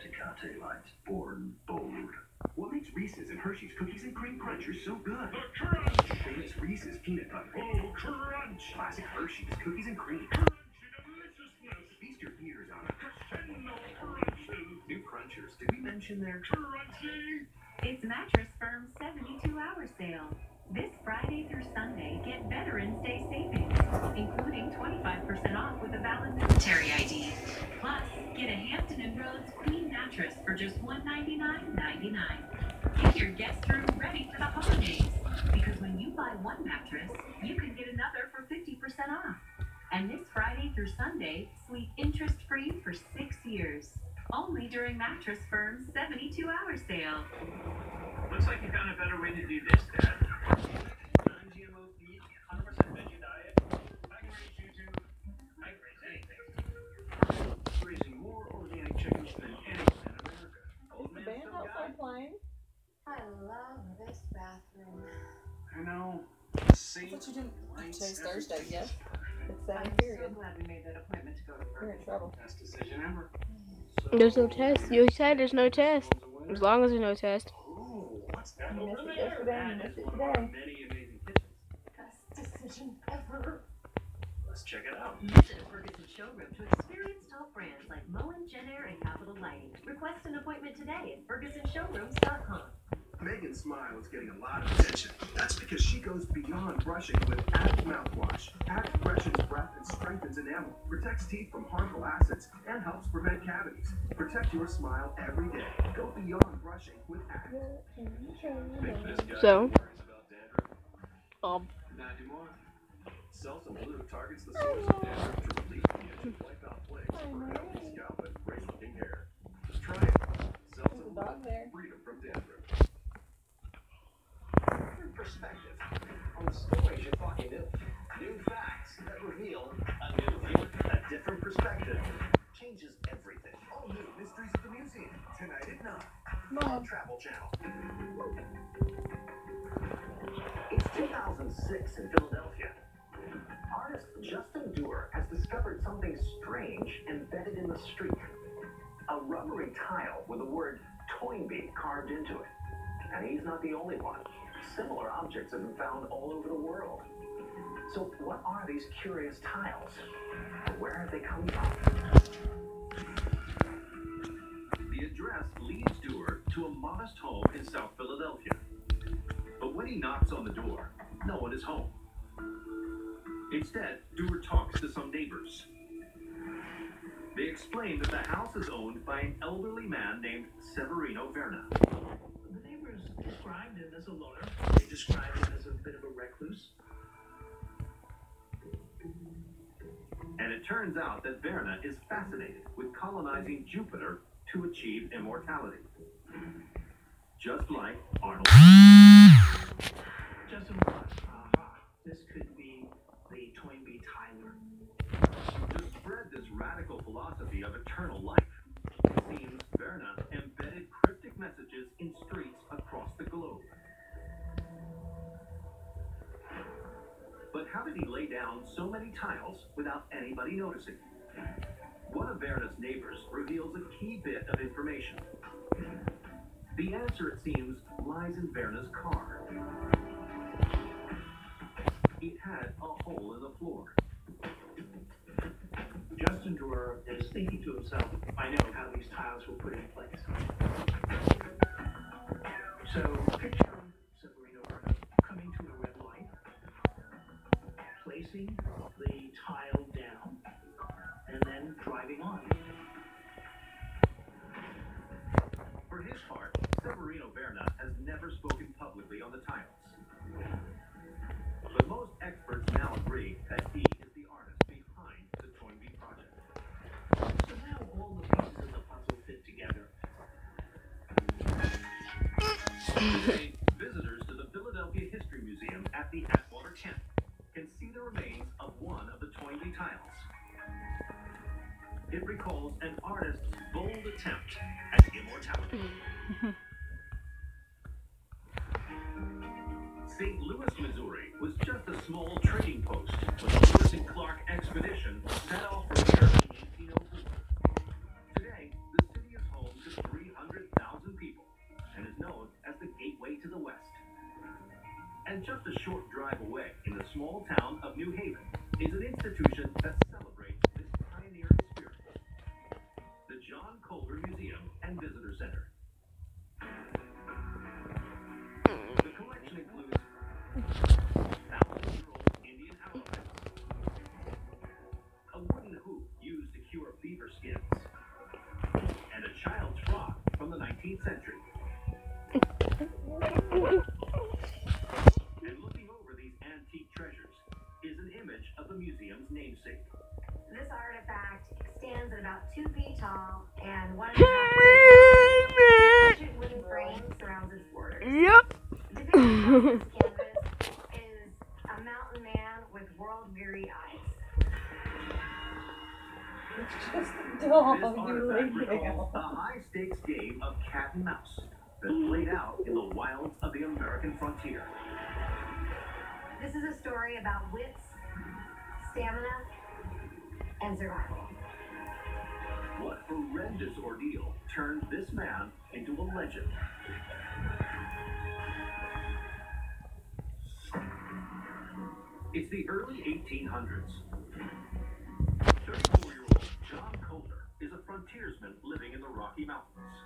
Speaker 12: Tecate Lights, born bold. What makes Reese's and Hershey's Cookies and Cream Crunchers so good? The crunch! What makes Reese's Peanut Butter? Oh, crunch! Classic Hershey's Cookies and Cream. Crunchy deliciousness! Feast your ears on a crescendo crunches. New Crunchers. Did we mention their crunchy?
Speaker 23: It's Mattress Firm's 72-hour sale. This Friday through Sunday, get Veterans Day savings, including 25% off with a valid military ID. Plus, get a Hampton & Roads Queen mattress for just $199.99. Get your guest room ready for the holidays, because when you buy one mattress, you can get another for 50% off. And this Friday through Sunday, sleep interest-free for 6 years. Only during Mattress Firm's 72-hour sale.
Speaker 4: Looks like you found a better way to do this, Dad. Non-GMO feed, 100% veggie diet. I can raise you two. I can raise anything. Raising more organic chickens than anyone in America. Old man still got it.
Speaker 9: Playing?
Speaker 13: I love this bathroom.
Speaker 4: I know.
Speaker 9: What you doing? Today's Thursday, yes. It's that
Speaker 13: I'm
Speaker 9: period.
Speaker 13: so glad we made that appointment to go to
Speaker 9: We're in
Speaker 13: Ferguson.
Speaker 9: trouble.
Speaker 4: Best decision ever.
Speaker 2: There's no test. You said there's no test. As long as there's no test.
Speaker 4: Ooh, what's that
Speaker 9: You
Speaker 4: over
Speaker 9: missed it
Speaker 4: there?
Speaker 9: yesterday, you missed it
Speaker 4: One of
Speaker 9: today.
Speaker 4: our many amazing kitchens.
Speaker 13: Best decision ever.
Speaker 4: Let's check it out.
Speaker 23: Visit a Ferguson showroom to experience top brands like Moen, Jenner, and Capital Lighting. Request an appointment today at FergusonShowrooms.com.
Speaker 8: Megan's smile is getting a lot of attention. That's because she goes beyond brushing with Act mouthwash. Act freshens breath and strengthens enamel, protects teeth from harmful acids, and helps prevent cavities. Protect your smile every day. Go beyond brushing with Act.
Speaker 2: So,
Speaker 8: Not anymore. Selsun Blue targets the source of dandruff to relieve the itch, wipe out plaques for healthy scalp and great-looking hair. Try it. Selsun Blue, freedom from dandruff.
Speaker 10: Different perspective on the stories you thought you knew. New facts that reveal a new view. A different perspective changes everything.
Speaker 8: All new Mysteries of the Museum, tonight at 9 on Travel Channel.
Speaker 1: It's 2006 in Philadelphia. Artist Justin Dewar has discovered something strange embedded in the street. A rubbery tile with the word Toynbee carved into it. And he's not the only one. Similar objects have been found all over the world. So what are these curious tiles? And where have they come from?
Speaker 12: The address leads Dewar to a modest home in South Philadelphia. But when he knocks on the door, no one is home. Instead, Dewar talks to some neighbors. They explain that the house is owned by an elderly man named Severino Verna.
Speaker 4: The neighbors described him as a loner. They described him as a bit of a recluse.
Speaker 12: And it turns out that Verna is fascinated with colonizing Jupiter to achieve immortality. Just like Arnold.
Speaker 4: Justin thought, this could be the Toynbee Tiler.
Speaker 12: To spread this radical philosophy of eternal life, it seems Verna embedded cryptic messages in streets across the globe. But how did he lay down so many tiles without anybody noticing? One of Verna's neighbors reveals a key bit of information. The answer, it seems, lies in Verna's car. It had a hole in the floor.
Speaker 4: Justin Dewar is thinking to himself, I know how these tiles were put in place. So picture Severino Verna coming to a red light, placing the tile down, and then driving on.
Speaker 12: For his part, Severino Verna has never spoken publicly on the tiles. But most experts now agree that he is the artist behind the Toynbee project.
Speaker 4: So now all the pieces of the puzzle fit together.
Speaker 12: Today, visitors to the Philadelphia History Museum at the Atwater Tent can see the remains of one of the Toynbee tiles.
Speaker 1: it recalls an artist's bold attempt at immortality. St. Louis, Missouri was just a small trading post when the Lewis and Clark expedition set off from here in 1804. Today, the city is home to 300,000 people and is known as the gateway to the West. And just a short drive away in the small town of New Haven is an institution that celebrates this pioneering spirit. The John Colter Museum and Visitor Center. The collection includes 1,000-year-old Indian arrowheads, a wooden hoop used to cure beaver skins, and a child's frock from the 19th century. And looking over these antique treasures is an image of the museum's namesake.
Speaker 6: This artifact stands at about 2 feet tall, and 1.5 wooden frame surrounds its borders.
Speaker 2: Yep.
Speaker 6: Depicted on this canvas is a mountain man with world-weary eyes.
Speaker 9: It's just a
Speaker 1: This
Speaker 9: dog.
Speaker 1: artifact recalls a high-stakes game of cat and mouse that played out in the wilds of the American frontier.
Speaker 6: This is a story about wits, stamina, and survival.
Speaker 1: What horrendous ordeal turned this man into a legend? It's the early 1800s. 34-year-old John Colter is a frontiersman living in the Rocky Mountains.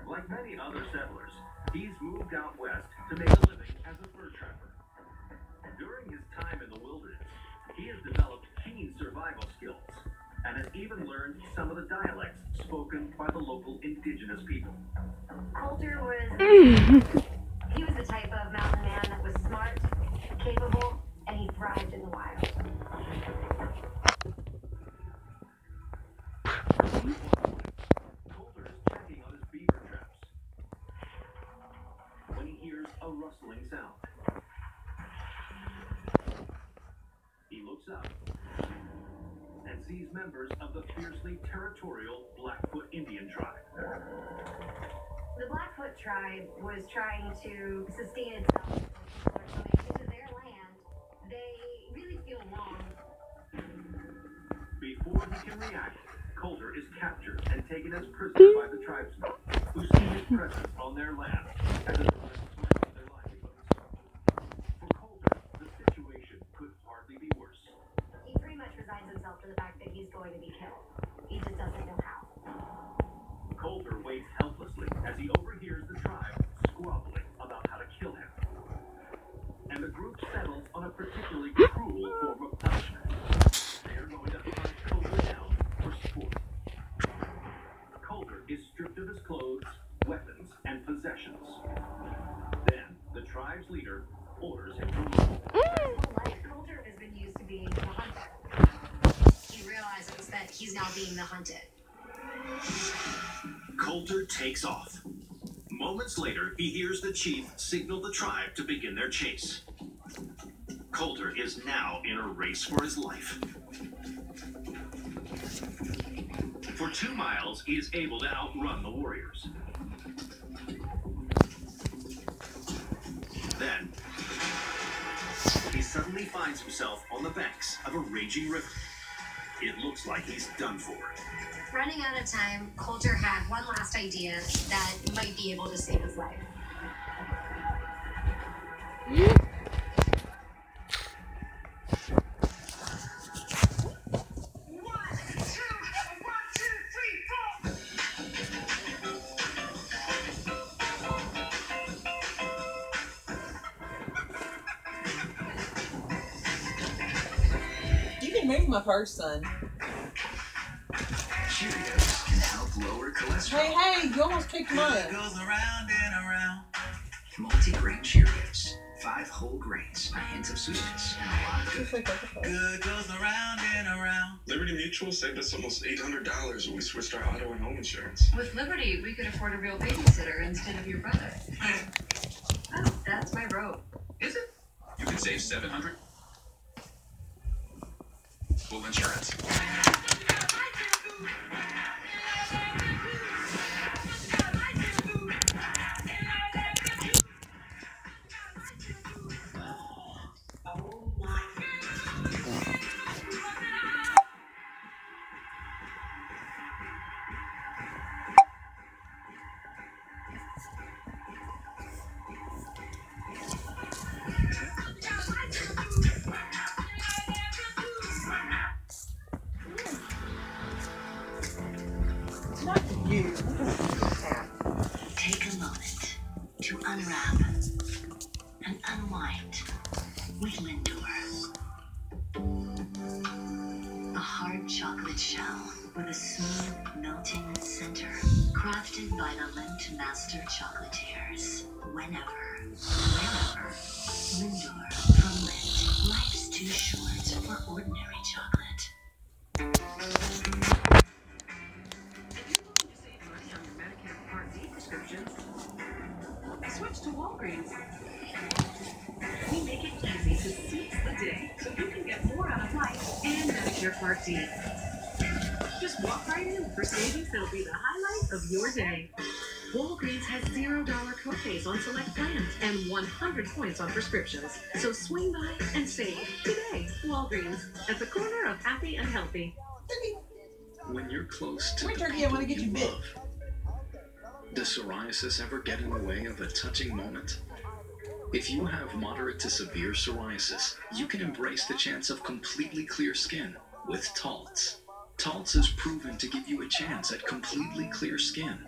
Speaker 1: Like many other settlers, he's moved out west to make a living as a fur trapper. During his time in the wilderness, he has developed keen survival skills and has even learned some of the dialects spoken by the local indigenous people.
Speaker 6: Colter was he was the type of mountain man that was smart, capable, and he thrived in the wild.
Speaker 1: Colter is checking on his beaver traps when he hears a rustling sound. He looks up and sees members of the fiercely territorial Blackfoot Indian tribe.
Speaker 6: The Blackfoot tribe was trying to sustain itself. People are coming into their land. They really feel alone.
Speaker 1: Before he can react, Colter is captured and taken as prisoner by the tribesmen, who see his presence on their land as a direct threat to their livelihoods. For Colter, the situation could hardly be worse.
Speaker 6: He pretty much resigns himself to the fact that he's going to be killed. He just doesn't know how.
Speaker 1: Colter waits helplessly as he overhears the tribe squabbling about how to kill him. And the group settles on a particularly cruel form of punishment. They are going to hunt Colter down for sport. Colter is stripped of his clothes, weapons, and possessions. Then, the tribe's leader orders him to move.
Speaker 6: Colter has been used to being the hunter. He realizes that he's now being the hunted.
Speaker 1: Colter takes off. Moments later, he hears the chief signal the tribe to begin their chase. Colter is now in a race for his life. For 2 miles, he is able to outrun the warriors. Then, he suddenly finds himself on the banks of a raging river. It looks like he's done for.
Speaker 6: Running out of time, Colter had one last idea that might be able to save his life.
Speaker 9: You can move my purse, son.
Speaker 14: Cheerios can help lower cholesterol.
Speaker 9: Hey, you almost kicked mine.
Speaker 14: Goes around and around. Multi-grain Cheerios. 5 whole grains, a hint of sweetness, and a lot of good.
Speaker 15: Good goes around and around. Liberty Mutual saved us almost $800 when we switched our auto and home insurance.
Speaker 13: With Liberty, we could afford a real babysitter instead of your brother. Oh, that's my rope.
Speaker 14: Is it? You can save $700. Full insurance.
Speaker 9: you.
Speaker 16: Take a moment to unwrap and unwind with Lindor. A hard chocolate shell with a smooth, melting center. Crafted by the Lindt Master Chocolatiers. Whenever, wherever. Lindor from Lindt. Life's too short for ordinary chocolate.
Speaker 23: Switch to Walgreens. We make it easy to seize the day so you can get more out of life and Medicare Part D. Just walk right in for savings that'll be the highlight of your day. Walgreens has $0 copays on select plans and 100 points on prescriptions. So swing by and save today. Walgreens, at the corner of happy and healthy.
Speaker 11: When you're close to
Speaker 9: Wait,
Speaker 11: the
Speaker 9: Turkey, I want to
Speaker 11: people
Speaker 9: get you
Speaker 11: you
Speaker 9: bit.
Speaker 11: love, does psoriasis ever get in the way of a touching moment? If you have moderate to severe psoriasis, you can embrace the chance of completely clear skin with Taltz. Taltz is proven to give you a chance at completely clear skin.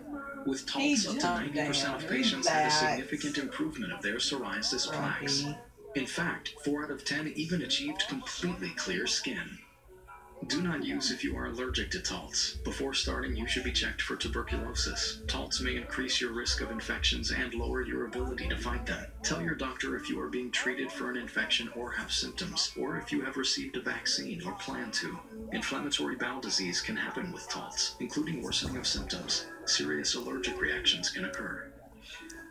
Speaker 11: With Taltz, up to 90% of patients had a significant improvement of their psoriasis plaques. In fact, 4 out of 10 even achieved completely clear skin. Do not use if you are allergic to Taltz. Before starting, you should be checked for tuberculosis. Taltz may increase your risk of infections and lower your ability to fight them. Tell your doctor if you are being treated for an infection or have symptoms, or if you have received a vaccine or plan to. Inflammatory bowel disease can happen with Taltz, including worsening of symptoms. Serious allergic reactions can occur.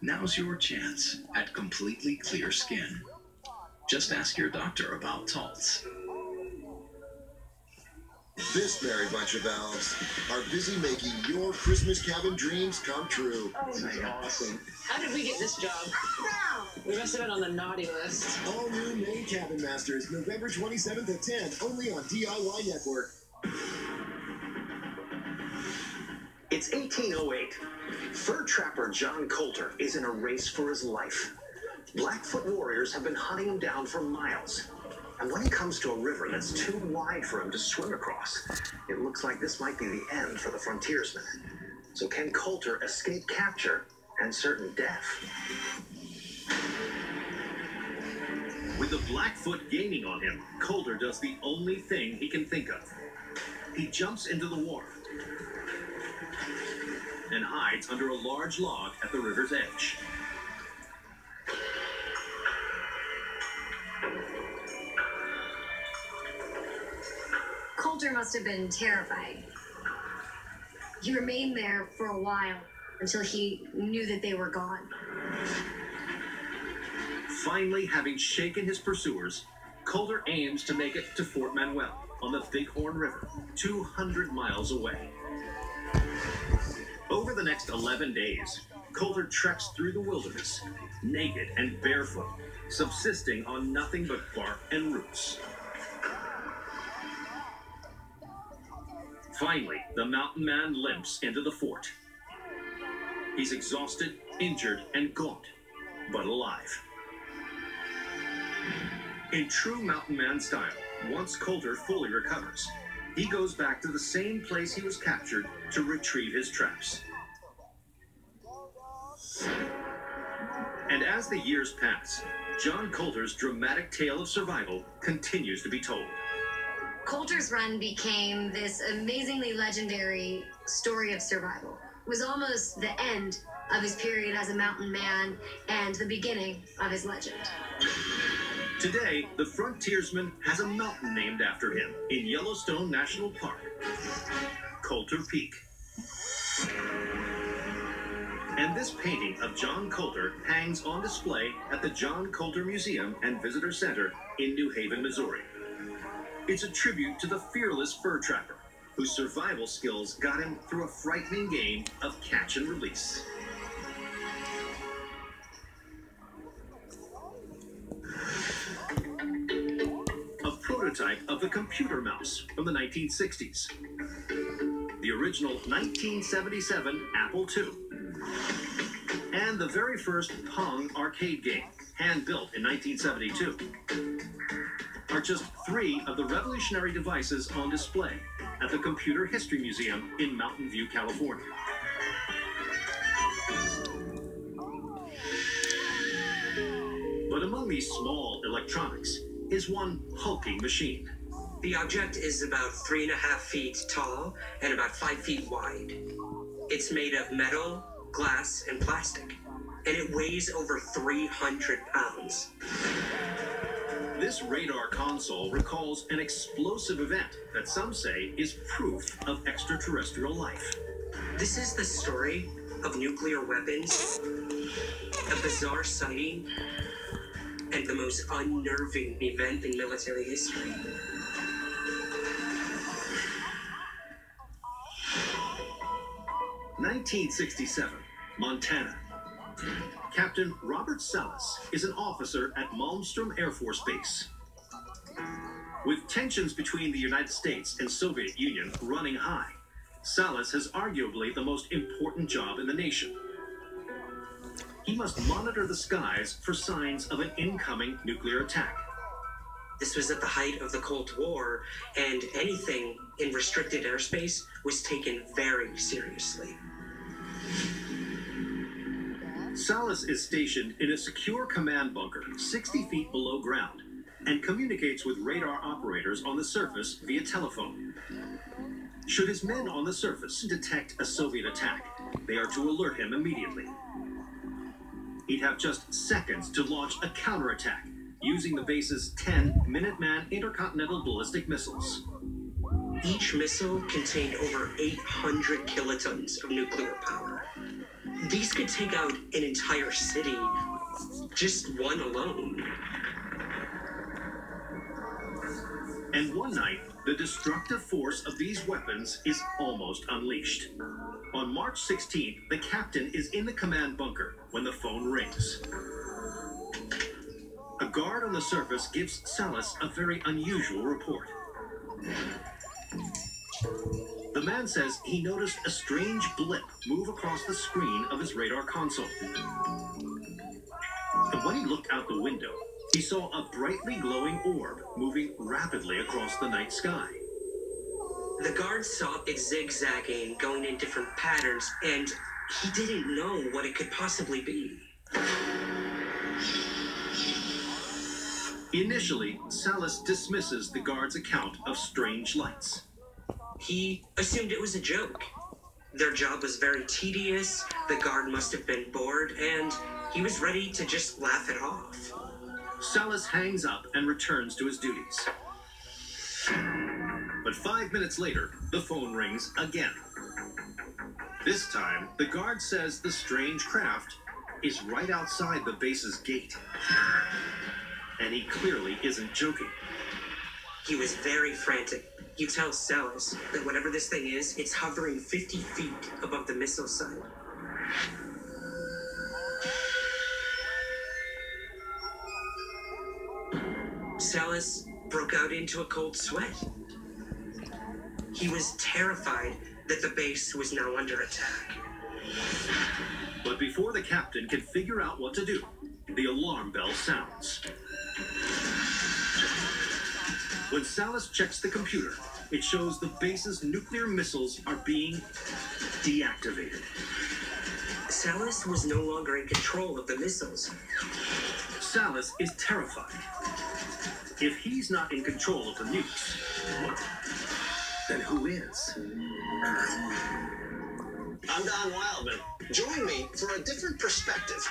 Speaker 11: Now's your chance at completely clear skin. Just ask your doctor about Taltz.
Speaker 8: This merry bunch of elves are busy making your Christmas cabin dreams come true.
Speaker 1: Oh, this is awesome.
Speaker 19: How did we get this job? We must have been on the naughty list.
Speaker 8: All new Maine Cabin Masters, November 27th at 10, only on DIY Network.
Speaker 1: It's 1808. Fur trapper John Coulter is in a race for his life. Blackfoot warriors have been hunting him down for miles. And when he comes to a river that's too wide for him to swim across, it looks like this might be the end for the frontiersman. So can Coulter escape capture and certain death? With the Blackfoot gaining on him, Coulter does the only thing he can think of. He jumps into the water and hides under a large log at the river's edge.
Speaker 6: Coulter must have been terrified. He remained there for a while until he knew that they were gone.
Speaker 1: Finally, having shaken his pursuers, Coulter aims to make it to Fort Manuel on the Bighorn River, 200 miles away. Over the next 11 days, Coulter treks through the wilderness, naked and barefoot, subsisting on nothing but bark and roots. Finally, the mountain man limps into the fort. He's exhausted, injured, and gaunt, but alive. In true mountain man style, once Coulter fully recovers, he goes back to the same place he was captured to retrieve his traps. And as the years pass, John Coulter's dramatic tale of survival continues to be told.
Speaker 6: Coulter's run became this amazingly legendary story of survival. It was almost the end of his period as a mountain man and the beginning of his legend.
Speaker 1: Today, the frontiersman has a mountain named after him in Yellowstone National Park, Coulter Peak. And this painting of John Coulter hangs on display at the John Coulter Museum and Visitor Center in New Haven, Missouri. It's a tribute to the fearless fur trapper, whose survival skills got him through a frightening game of catch and release. A prototype of the computer mouse from the 1960s. The original 1977 Apple II. And the very first Pong arcade game, hand-built in 1972. Are just 3 of the revolutionary devices on display at the Computer History Museum in Mountain View, California.
Speaker 12: these small electronics is one hulking machine.
Speaker 18: The object is about 3.5 feet tall and about 5 feet wide. It's made of metal, glass, and plastic, and it weighs over 300 pounds.
Speaker 12: This radar console recalls an explosive event that some say is proof of extraterrestrial life.
Speaker 18: This is the story of nuclear weapons, a bizarre sighting, and the most unnerving event in military history.
Speaker 12: (1967), Montana. Captain Robert Salas is an officer at Malmstrom Air Force Base. With tensions between the United States and Soviet Union running high, Salas has arguably the most important job in the nation. He must monitor the skies for signs of an incoming nuclear attack.
Speaker 18: This was at the height of the Cold War, and anything in restricted airspace was taken very seriously.
Speaker 12: Salas is stationed in a secure command bunker 60 feet below ground and communicates with radar operators on the surface via telephone. Should his men on the surface detect a Soviet attack, they are to alert him immediately. He'd have just seconds to launch a counterattack using the base's 10 Minuteman intercontinental ballistic missiles.
Speaker 18: Each missile contained over 800 kilotons of nuclear power. These could take out an entire city, just one alone.
Speaker 12: And one night, the destructive force of these weapons is almost unleashed. On March 16th, the captain is in the command bunker when the phone rings. A guard on the surface gives Salas a very unusual report. The man says he noticed a strange blip move across the screen of his radar console. And when he looked out the window, he saw a brightly glowing orb moving rapidly across the night sky.
Speaker 18: The guard saw it zigzagging, going in different patterns, and he didn't know what it could possibly be.
Speaker 12: Initially, Salas dismisses the guard's account of strange lights.
Speaker 18: He assumed it was a joke. Their job was very tedious, the guard must have been bored, and he was ready to just laugh it off.
Speaker 12: Salas hangs up and returns to his duties. But 5 minutes later, the phone rings again. This time, the guard says the strange craft is right outside the base's gate. And he clearly isn't joking.
Speaker 18: He was very frantic. You tell Salas that whatever this thing is, it's hovering 50 feet above the missile site. Salas broke out into a cold sweat. He was terrified that the base was now under attack.
Speaker 12: But before the captain can figure out what to do, the alarm bell sounds. When Salas checks the computer, it shows the base's nuclear missiles are being deactivated.
Speaker 18: Salas was no longer in control of the missiles.
Speaker 12: Salas is terrified. If he's not in control of the nukes, then who is?
Speaker 10: I'm Don Wildman. Join me for a different perspective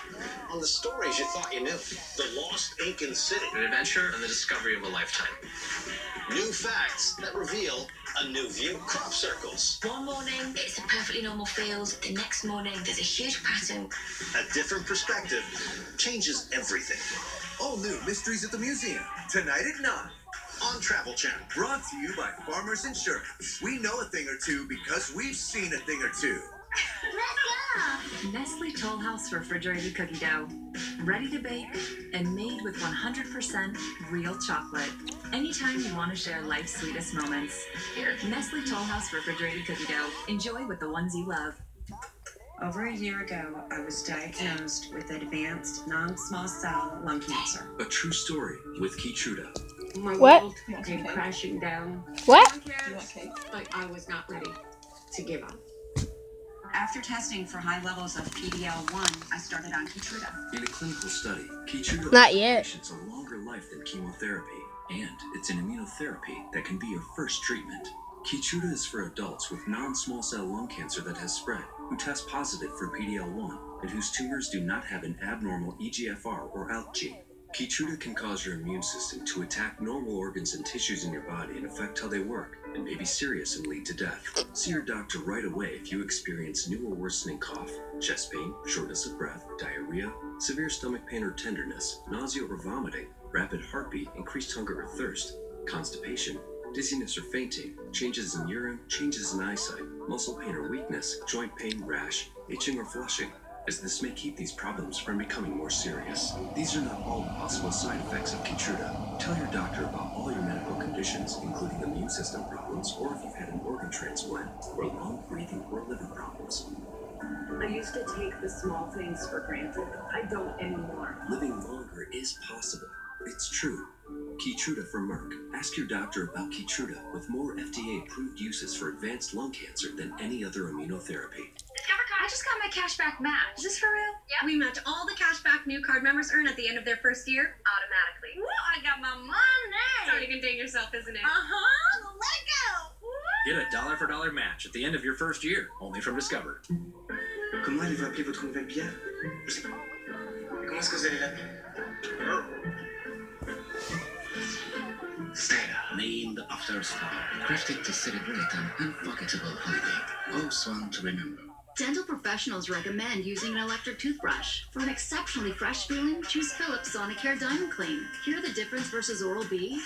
Speaker 10: on the stories you thought you knew. The Lost Incan City.
Speaker 3: An adventure and the discovery of a lifetime.
Speaker 10: New facts that reveal a new view. Crop circles.
Speaker 16: One morning, it's a perfectly normal field. The next morning, there's a huge pattern.
Speaker 10: A different perspective changes everything.
Speaker 21: All new Mysteries at the Museum, tonight at 9.
Speaker 10: On Travel Channel.
Speaker 21: Brought to you by Farmers Insurance. We know a thing or two because we've seen a thing or two.
Speaker 5: Nestle Toll House refrigerated cookie dough. Ready to bake and made with 100% real chocolate. Anytime you want to share life's sweetest moments. Here, Nestle Toll House refrigerated cookie dough. Enjoy with the ones you love.
Speaker 22: Over a year ago, I was diagnosed with advanced non-small cell lung cancer.
Speaker 11: A true story with Keytruda.
Speaker 22: My
Speaker 20: What?
Speaker 22: world came crashing down.
Speaker 20: What?
Speaker 22: But I was not ready to give up. After testing for high levels of PD-L1, I started on Keytruda.
Speaker 4: In a clinical study, Keytruda
Speaker 2: Not
Speaker 4: offers
Speaker 2: yet.
Speaker 4: patients a longer life than chemotherapy, and it's an immunotherapy that can be your first treatment. Keytruda is for adults with non-small cell lung cancer that has spread, who test positive for PD-L1, and whose tumors do not have an abnormal EGFR or ALK gene. Keytruda can cause your immune system to attack normal organs and tissues in your body and affect how they work, and may be serious and lead to death. See your doctor right away if you experience new or worsening cough, chest pain, shortness of breath, diarrhea, severe stomach pain or tenderness, nausea or vomiting, rapid heartbeat, increased hunger or thirst, constipation, dizziness or fainting, changes in urine, changes in eyesight, muscle pain or weakness, joint pain, rash, itching or flushing, as this may keep these problems from becoming more serious. These are not all the possible side effects of Keytruda. Tell your doctor about all your medical conditions, including immune system problems, or if you've had an organ transplant, or lung, breathing, or liver problems.
Speaker 7: I used to take the small things for granted. I don't anymore.
Speaker 4: Living longer is possible. It's true. Keytruda from Merck. Ask your doctor about Keytruda, with more FDA-approved uses for advanced lung cancer than any other immunotherapy.
Speaker 17: I just got my cashback match. Is this for real? Yeah. We match all the cashback new card members earn at the end of their first year automatically. Woo, I got my money! Starting to ding yourself, isn't it? Uh-huh. Let it go!
Speaker 11: Get a dollar-for-dollar match at the end of your first year, only from Discover.
Speaker 3: Comment allez-vous appeler votre nouvelle bière? Je sais pas. Comment est-ce que vous allez l'appeler?
Speaker 24: Stella, named after a star, crafted to celebrate an unforgettable holiday. Most one to remember.
Speaker 5: Dental professionals recommend using an electric toothbrush. For an exceptionally fresh feeling, choose Philips Sonicare Diamond Clean. Hear the difference versus Oral-B?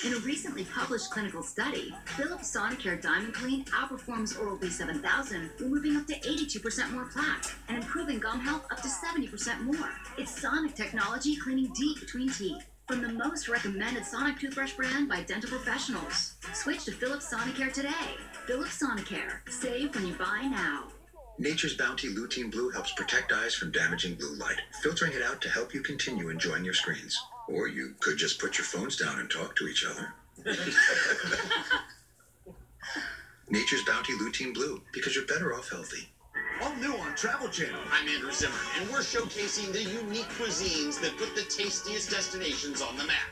Speaker 5: In a recently published clinical study, Philips Sonicare Diamond Clean outperforms Oral-B 7000, removing up to 82% more plaque and improving gum health up to 70% more. It's sonic technology cleaning deep between teeth. From the most recommended sonic toothbrush brand by dental professionals. Switch to Philips Sonicare today. Philips Sonicare. Save when you buy now.
Speaker 21: Nature's Bounty Lutein Blue helps protect eyes from damaging blue light, filtering it out to help you continue enjoying your screens. Or you could just put your phones down and talk to each other. Nature's Bounty Lutein Blue, because you're better off healthy.
Speaker 10: All new on Travel Channel. I'm Andrew Zimmer, and we're showcasing the unique cuisines that put the tastiest destinations on the map.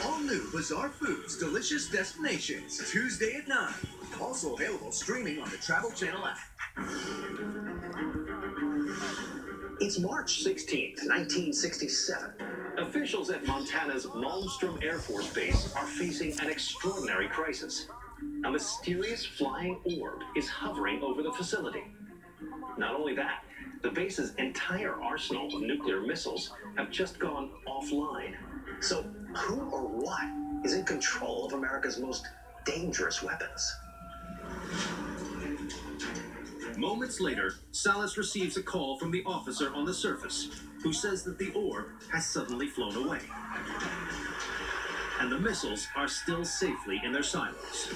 Speaker 10: All new Bizarre Foods, Delicious Destinations, Tuesday at 9. Also available streaming on the Travel Channel app.
Speaker 1: It's March 16th, 1967. Officials at Montana's Malmstrom Air Force Base are facing an extraordinary crisis. A mysterious flying orb is hovering over the facility. Not only that, the base's entire arsenal of nuclear missiles have just gone offline. So who or what is in control of America's most dangerous weapons?
Speaker 12: Moments later, Salas receives a call from the officer on the surface, who says that the orb has suddenly flown away. And the missiles are still safely in their silos.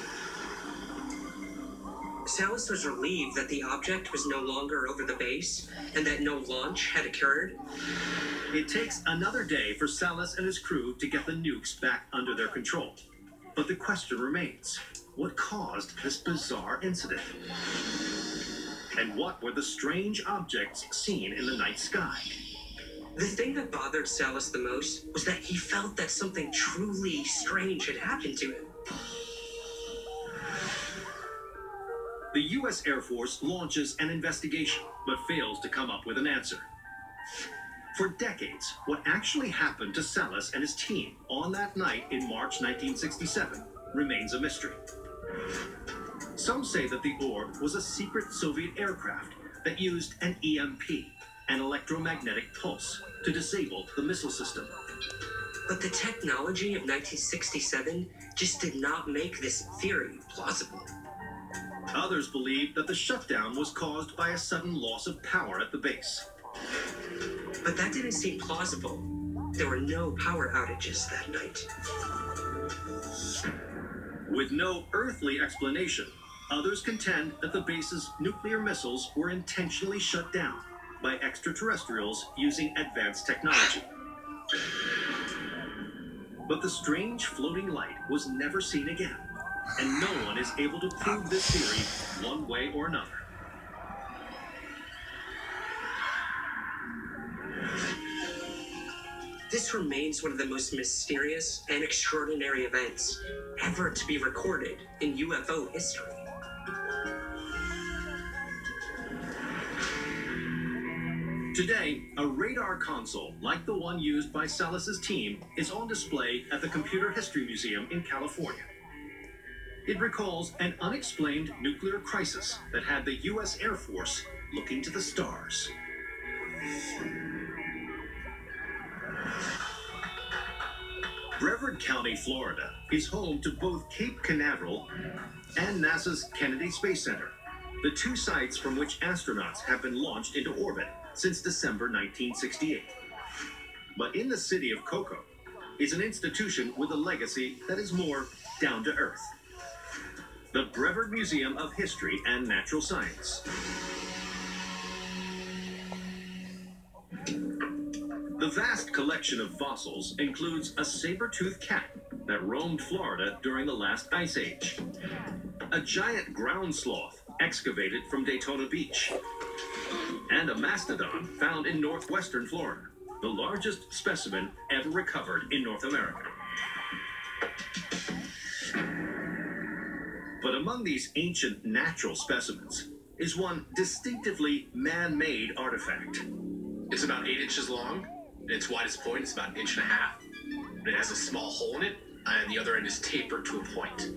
Speaker 18: Salas was relieved that the object was no longer over the base and that no launch had occurred.
Speaker 12: It takes another day for Salas and his crew to get the nukes back under their control. But the question remains, what caused this bizarre incident? And what were the strange objects seen in the night sky?
Speaker 18: The thing that bothered Salas the most was that he felt that something truly strange had happened to him.
Speaker 12: The U.S. Air Force launches an investigation, but fails to come up with an answer. For decades, what actually happened to Salas and his team on that night in March 1967 remains a mystery. Some say that the orb was a secret Soviet aircraft that used an EMP, an electromagnetic pulse, to disable the missile system.
Speaker 18: But the technology of 1967 just did not make this theory plausible.
Speaker 12: Others believe that the shutdown was caused by a sudden loss of power at the base.
Speaker 18: But that didn't seem plausible. There were no power outages that night.
Speaker 12: With no earthly explanation, others contend that the base's nuclear missiles were intentionally shut down by extraterrestrials using advanced technology. But the strange floating light was never seen again, and no one is able to prove this theory one way or another.
Speaker 18: This remains one of the most mysterious and extraordinary events ever to be recorded in UFO history.
Speaker 11: Today, a radar console like the one used by Salas's team is on display at the Computer History Museum in California. It recalls an unexplained nuclear crisis that had the U.S. Air Force looking to the stars. Brevard County, Florida is home to both Cape Canaveral and NASA's Kennedy Space Center, the two sites from which astronauts have been launched into orbit since December 1968. But in the city of Cocoa is an institution with a legacy that is more down to earth. The Brevard Museum of History and Natural Science. The vast collection of fossils includes a saber-toothed cat that roamed Florida during the last ice age, a giant ground sloth excavated from Daytona Beach, and a mastodon found in northwestern Florida, the largest specimen ever recovered in North America. But among these ancient natural specimens is one distinctively man-made artifact.
Speaker 13: It's about 8 inches long, and its widest point is about 1.5 inches. And it has a small hole in it, and the other end is tapered to a point.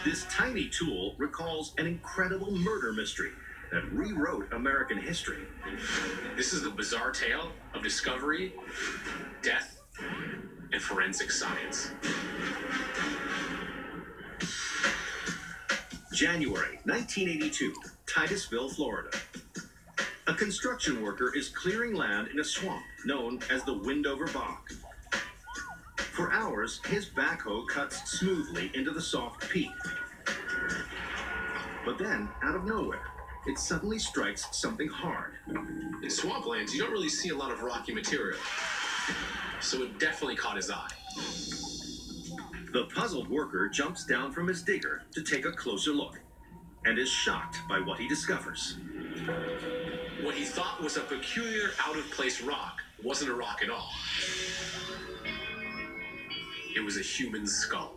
Speaker 11: This tiny tool recalls an incredible murder mystery that rewrote American history.
Speaker 13: This is the bizarre tale of discovery, death, and forensic science.
Speaker 11: January 1982, Titusville, Florida. A construction worker is clearing land in a swamp known as the Windover Bog. For hours, his backhoe cuts smoothly into the soft peat. But then, out of nowhere, it suddenly strikes something hard.
Speaker 13: In swamplands, you don't really see a lot of rocky material, so it definitely caught his eye.
Speaker 11: The puzzled worker jumps down from his digger to take a closer look, and is shocked by what he discovers.
Speaker 13: What he thought was a peculiar, out-of-place rock wasn't a rock at all. It was a human skull.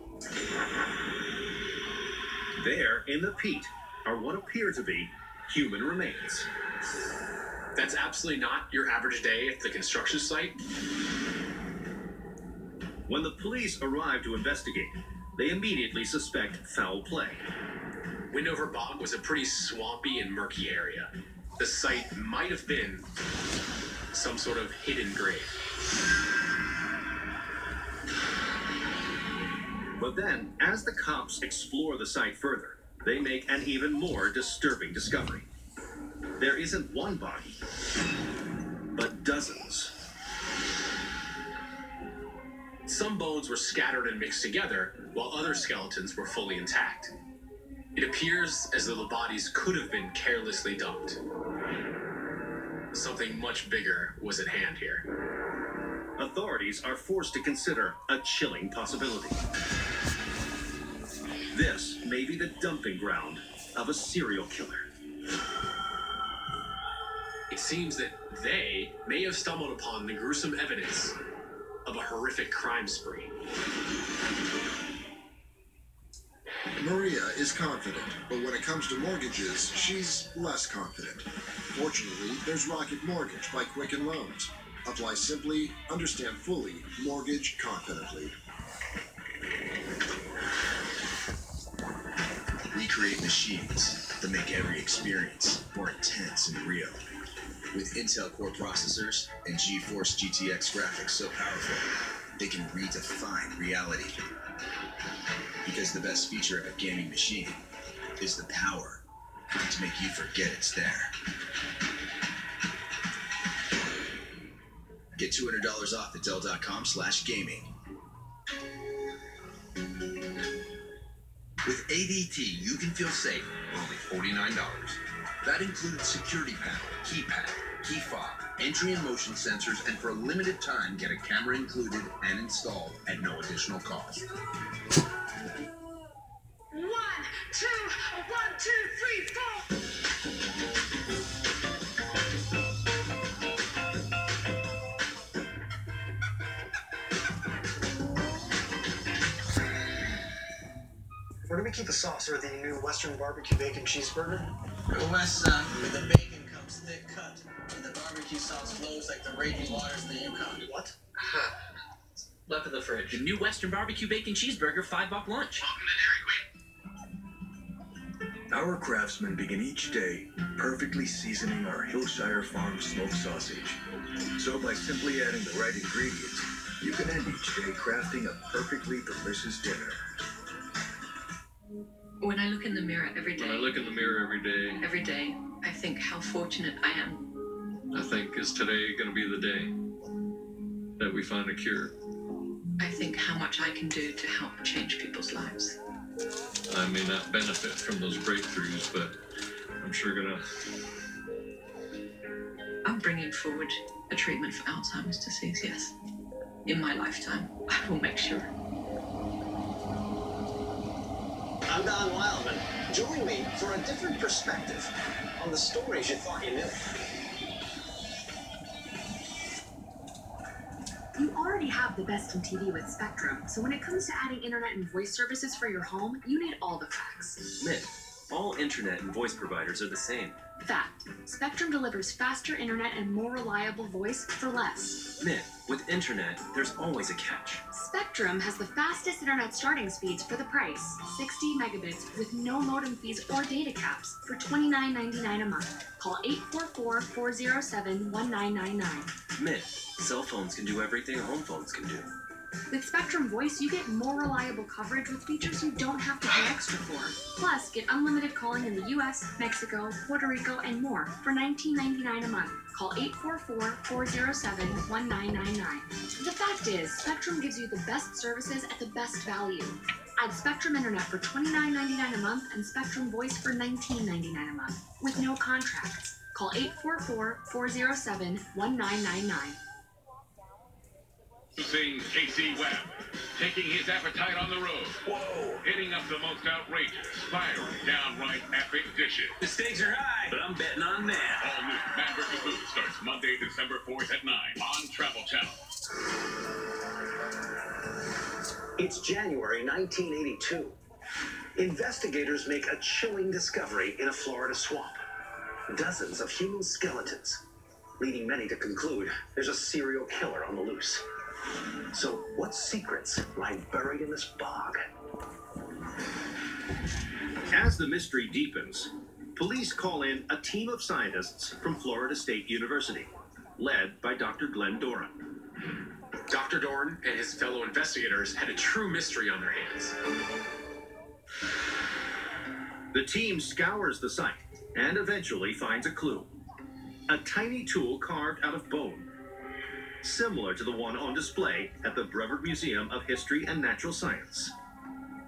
Speaker 11: There, in the peat, are what appear to be human remains.
Speaker 13: That's absolutely not your average day at the construction site.
Speaker 11: When the police arrive to investigate, they immediately suspect foul play.
Speaker 13: Windover Bog was a pretty swampy and murky area. The site might have been some sort of hidden grave.
Speaker 11: But then, as the cops explore the site further, they make an even more disturbing discovery. There isn't one body, but dozens.
Speaker 13: Some bones were scattered and mixed together, while other skeletons were fully intact. It appears as though the bodies could have been carelessly dumped. Something much bigger was at hand here.
Speaker 11: Authorities are forced to consider a chilling possibility. This may be the dumping ground of a serial killer.
Speaker 13: It seems that they may have stumbled upon the gruesome evidence of a horrific crime spree.
Speaker 8: Maria is confident, but when it comes to mortgages, she's less confident. Fortunately, there's Rocket Mortgage by Quicken Loans. Apply simply, understand fully, mortgage confidently.
Speaker 21: We create machines that make every experience more intense and real. With Intel Core processors and GeForce GTX graphics so powerful, they can redefine reality. Because the best feature of a gaming machine is the power to make you forget it's there. Get $200 off at Dell.com/gaming.
Speaker 14: With ADT, you can feel safe for only $49. That includes security panel, keypad, key fob, entry and motion sensors, and for a limited time, get a camera included and installed at no additional cost.
Speaker 15: 1, 2, 1, 2, 3, 4.
Speaker 10: Where do we keep the sauce or the new Western barbecue bacon cheeseburger?
Speaker 3: Go west, son, where the bacon comes thick cut, and the barbecue sauce flows like the raging waters of the Yukon.
Speaker 10: What?
Speaker 11: Left of the fridge. The new Western barbecue bacon cheeseburger, $5 lunch.
Speaker 21: Our craftsmen begin each day perfectly seasoning our Hillshire Farm smoked sausage. So by simply adding the right ingredients, you can end each day crafting a perfectly delicious dinner.
Speaker 6: When I look in the mirror every day,
Speaker 9: every day,
Speaker 6: I think how fortunate I am.
Speaker 9: I think, is today going to be the day that we find a cure?
Speaker 6: I think how much I can do to help change people's lives.
Speaker 9: I may not benefit from those breakthroughs, but I'm sure gonna.
Speaker 6: I'm bringing forward a treatment for Alzheimer's disease, yes. In my lifetime, I will make sure.
Speaker 10: I'm Don Wildman. Join me for a different perspective on the stories you thought you knew.
Speaker 17: You already have the best in TV with Spectrum, so when it comes to adding internet and voice services for your home, you need all the facts.
Speaker 19: Myth. All internet and voice providers are the same.
Speaker 17: Fact. Spectrum delivers faster internet and more reliable voice for less.
Speaker 19: Myth. With internet, there's always a catch.
Speaker 17: Spectrum has the fastest internet starting speeds for the price. 60 megabits with no modem fees or data caps for $29.99 a month. Call 844-407-1999.
Speaker 19: Myth. Cell phones can do everything home phones can do.
Speaker 17: With Spectrum Voice, you get more reliable coverage with features you don't have to pay extra for. Plus, get unlimited calling in the US, Mexico, Puerto Rico, and more for $19.99 a month. Call 844-407-1999. The fact is, Spectrum gives you the best services at the best value. Add Spectrum Internet for $29.99 a month and Spectrum Voice for $19.99 a month with no contracts. Call 844-407-1999.
Speaker 23: Seeing Casey Webb, taking his appetite on the road. Whoa! Hitting up the most outrageous, fiery, downright epic dishes.
Speaker 19: The stakes are high, but I'm betting on that.
Speaker 23: All new Man vs. Food starts Monday, December 4th at 9 on Travel Channel.
Speaker 1: It's January 1982. Investigators make a chilling discovery in a Florida swamp. Dozens of human skeletons, leading many to conclude there's a serial killer on the loose. So, what secrets lie buried in this bog? As the mystery deepens, police call in a team of scientists from Florida State University, led by Dr. Glenn Doran.
Speaker 13: Dr. Dorn and his fellow investigators had a true mystery on their hands.
Speaker 1: The team scours the site and eventually finds a clue. A tiny tool carved out of bone, similar to the one on display at the Brevard Museum of History and Natural Science.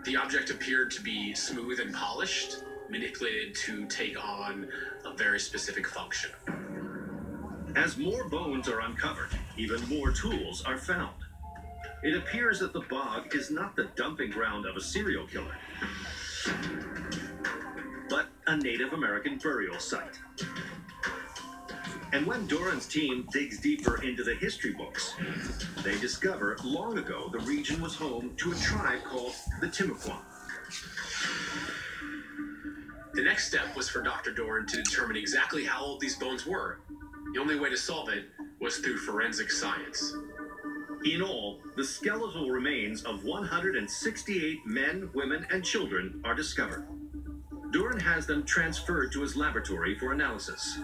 Speaker 13: The object appeared to be smooth and polished, manipulated to take on a very specific function.
Speaker 1: As more bones are uncovered, even more tools are found. It appears that the bog is not the dumping ground of a serial killer, but a Native American burial site. And when Doran's team digs deeper into the history books, they discover long ago the region was home to a tribe called the Timucua.
Speaker 13: The next step was for Dr. Dorn to determine exactly how old these bones were. The only way to solve it was through forensic science.
Speaker 1: In all, the skeletal remains of 168 men, women, and children are discovered. Doran has them transferred to his laboratory for analysis.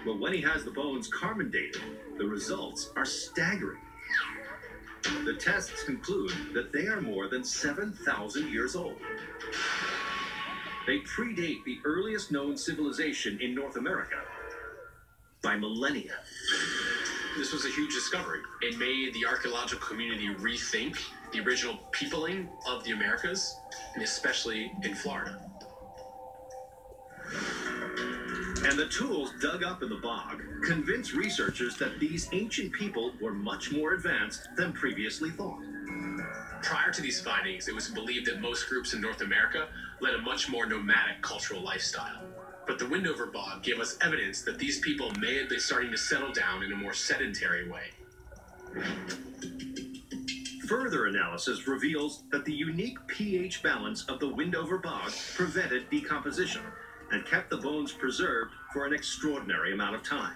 Speaker 1: But when he has the bones carbon dated, the results are staggering. The tests conclude that they are more than 7,000 years old. They predate the earliest known civilization in North America by millennia.
Speaker 13: This was a huge discovery. It made the archaeological community rethink the original peopling of the Americas, and especially in Florida.
Speaker 1: And the tools dug up in the bog convince researchers that these ancient people were much more advanced than previously thought.
Speaker 13: Prior to these findings, it was believed that most groups in North America led a much more nomadic cultural lifestyle. But the Windover Bog gave us evidence that these people may have been starting to settle down in a more sedentary way.
Speaker 2: Further analysis reveals that the unique pH balance of the Windover bog prevented decomposition and kept the bones preserved for an extraordinary amount of time.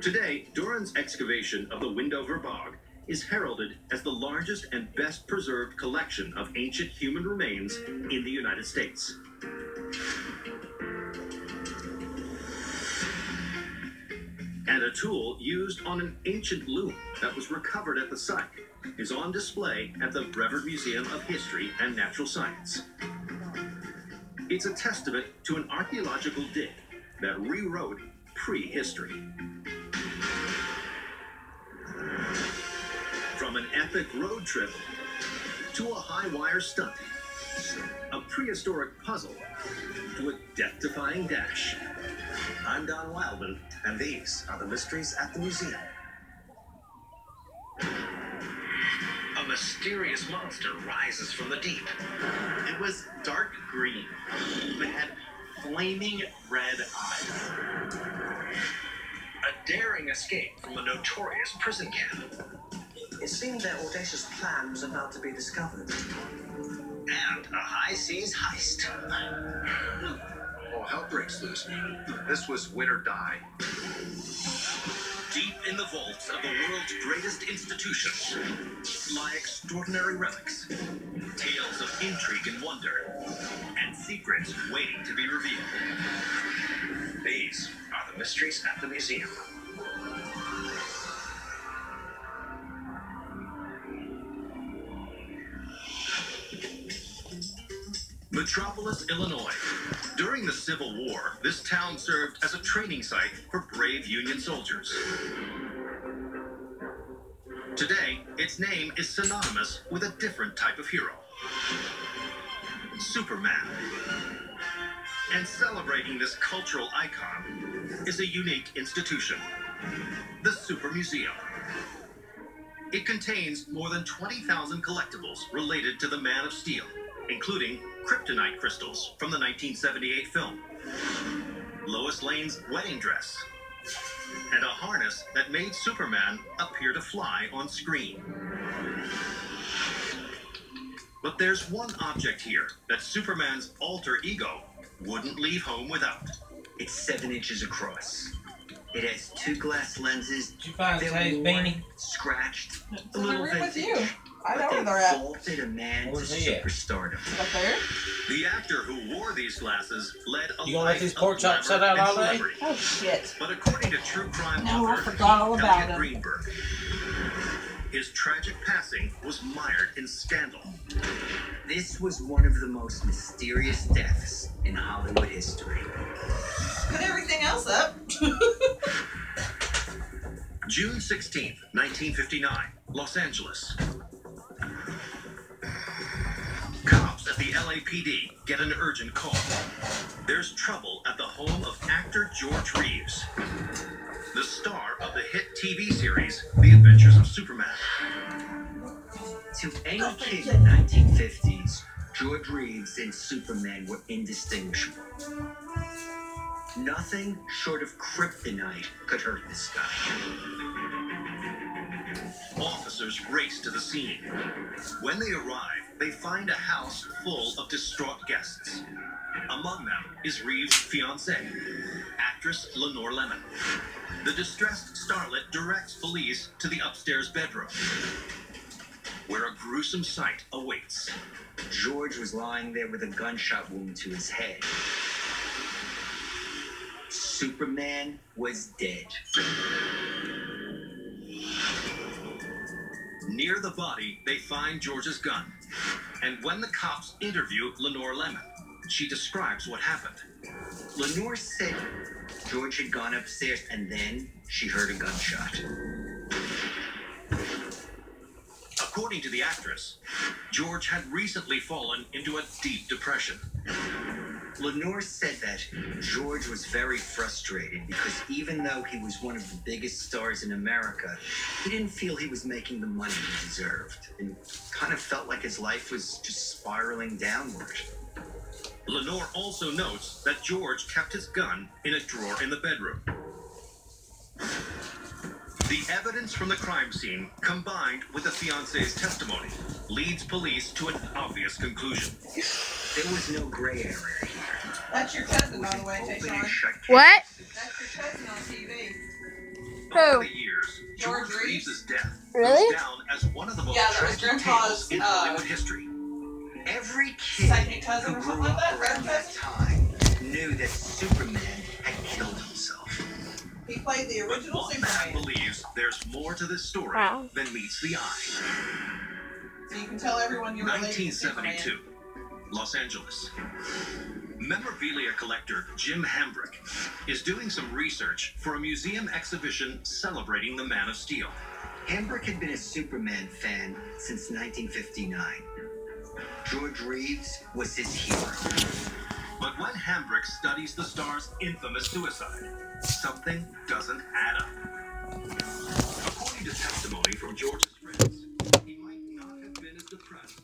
Speaker 2: Today, Doran's excavation of the Windover bog is heralded as the largest and best preserved collection of ancient human remains in the United States. And a tool used on an ancient loom that was recovered at the site is on display at the Brevard Museum of History and Natural Science. It's a testament to an archaeological dig that rewrote prehistory. From an epic road trip to a high-wire stunt, a prehistoric puzzle to a death-defying dash. I'm Don Wildman, and these are the mysteries at the museum.
Speaker 12: A mysterious monster rises from the deep. It was dark green. It had flaming red eyes. A daring escape from a notorious prison camp.
Speaker 18: It seemed their audacious plan was about to be discovered.
Speaker 12: And a high seas heist.
Speaker 21: Oh, hell breaks loose. This was win or die.
Speaker 2: Deep in the vaults of the world's greatest institutions lie extraordinary relics, tales of intrigue and wonder, and secrets waiting to be revealed.
Speaker 12: These are the mysteries at the museum.
Speaker 2: Metropolis, Illinois. During the Civil War, this town served as a training site for brave Union soldiers. Today, its name is synonymous with a different type of hero, Superman. And celebrating this cultural icon is a unique institution, the Super Museum. It contains more than 20,000 collectibles related to the Man of Steel, including kryptonite crystals from the 1978 film, Lois Lane's wedding dress, and a harness that made Superman appear to fly on screen. But there's one object here that Superman's alter ego wouldn't leave home without.
Speaker 18: It's 7 inches across. It has 2 glass lenses.
Speaker 16: Did you find Tay's beanie?
Speaker 18: Scratched.
Speaker 20: It's in the room with you. I know
Speaker 18: But
Speaker 20: where
Speaker 18: they
Speaker 20: they're at.
Speaker 18: vaulted a man to
Speaker 16: Where's he at?
Speaker 18: superstardom.
Speaker 20: Up there?
Speaker 2: The actor who wore these glasses led a
Speaker 16: You gonna let
Speaker 2: life
Speaker 16: these
Speaker 2: of
Speaker 16: pork chops
Speaker 2: glamour
Speaker 16: sit out
Speaker 2: and
Speaker 16: all day?
Speaker 2: celebrity.
Speaker 20: Oh, shit.
Speaker 2: But according to true crime
Speaker 20: No, I
Speaker 2: author
Speaker 20: forgot all about
Speaker 2: Elliot
Speaker 20: him.
Speaker 2: Greenberg, his tragic passing was mired in scandal.
Speaker 18: This was one of the most mysterious deaths in Hollywood history.
Speaker 20: Put everything else up.
Speaker 2: June 16th, 1959, Los Angeles. Cops at the LAPD get an urgent call. There's trouble at the home of actor George Reeves, the star of the hit TV series The Adventures of Superman.
Speaker 18: To any kid in the 1950s, George Reeves and Superman were indistinguishable. Nothing short of kryptonite could hurt this guy.
Speaker 2: Officers race to the scene. When they arrive, they find a house full of distraught guests. Among them is Reeves' fiancée, actress Lenore Lemon. The distressed starlet directs police to the upstairs bedroom, where a gruesome sight awaits.
Speaker 18: George was lying there with a gunshot wound to his head. Superman was dead.
Speaker 2: Near the body, they find George's gun. And when the cops interview Lenore Lemon, she describes what happened.
Speaker 18: Lenore said George had gone upstairs and then she heard a gunshot.
Speaker 2: According to the actress, George had recently fallen into a deep depression.
Speaker 18: Lenore said that George was very frustrated because even though he was one of the biggest stars in America, he didn't feel he was making the money he deserved and kind of felt like his life was just spiraling downward.
Speaker 2: Lenore also notes that George kept his gun in a drawer in the bedroom. The evidence from the crime scene, combined with the fiancé's testimony, leads police to an obvious conclusion.
Speaker 4: There was no gray area here.
Speaker 20: That's your cousin, by the way, Tayshawn.
Speaker 7: What?
Speaker 20: That's your cousin on TV.
Speaker 2: Over the years, George Reeves' death
Speaker 7: Really?
Speaker 2: goes down as one of the most
Speaker 20: Yeah, that was
Speaker 2: tragic
Speaker 20: Grandpa's,
Speaker 2: tales in Hollywood history.
Speaker 4: Every kid
Speaker 20: second cousin or
Speaker 4: who
Speaker 20: something
Speaker 4: grew
Speaker 20: like
Speaker 4: up
Speaker 20: that,
Speaker 4: around
Speaker 20: third
Speaker 4: that
Speaker 20: cousin.
Speaker 4: time knew that Superman had killed himself.
Speaker 20: He played the
Speaker 2: But
Speaker 20: original
Speaker 2: one man
Speaker 20: Superman.
Speaker 2: believes there's more to this story
Speaker 7: Wow.
Speaker 2: than meets the eye.
Speaker 20: So you can tell everyone you're related to
Speaker 2: 1972, Los Angeles. Memorabilia collector Jim Hambrick is doing some research for a museum exhibition celebrating the Man of Steel.
Speaker 4: Hambrick had been a Superman fan since 1959. George Reeves was his hero.
Speaker 2: But when Hambrick studies the star's infamous suicide, something doesn't add up. According to testimony from George's friends, he might not have been as depressed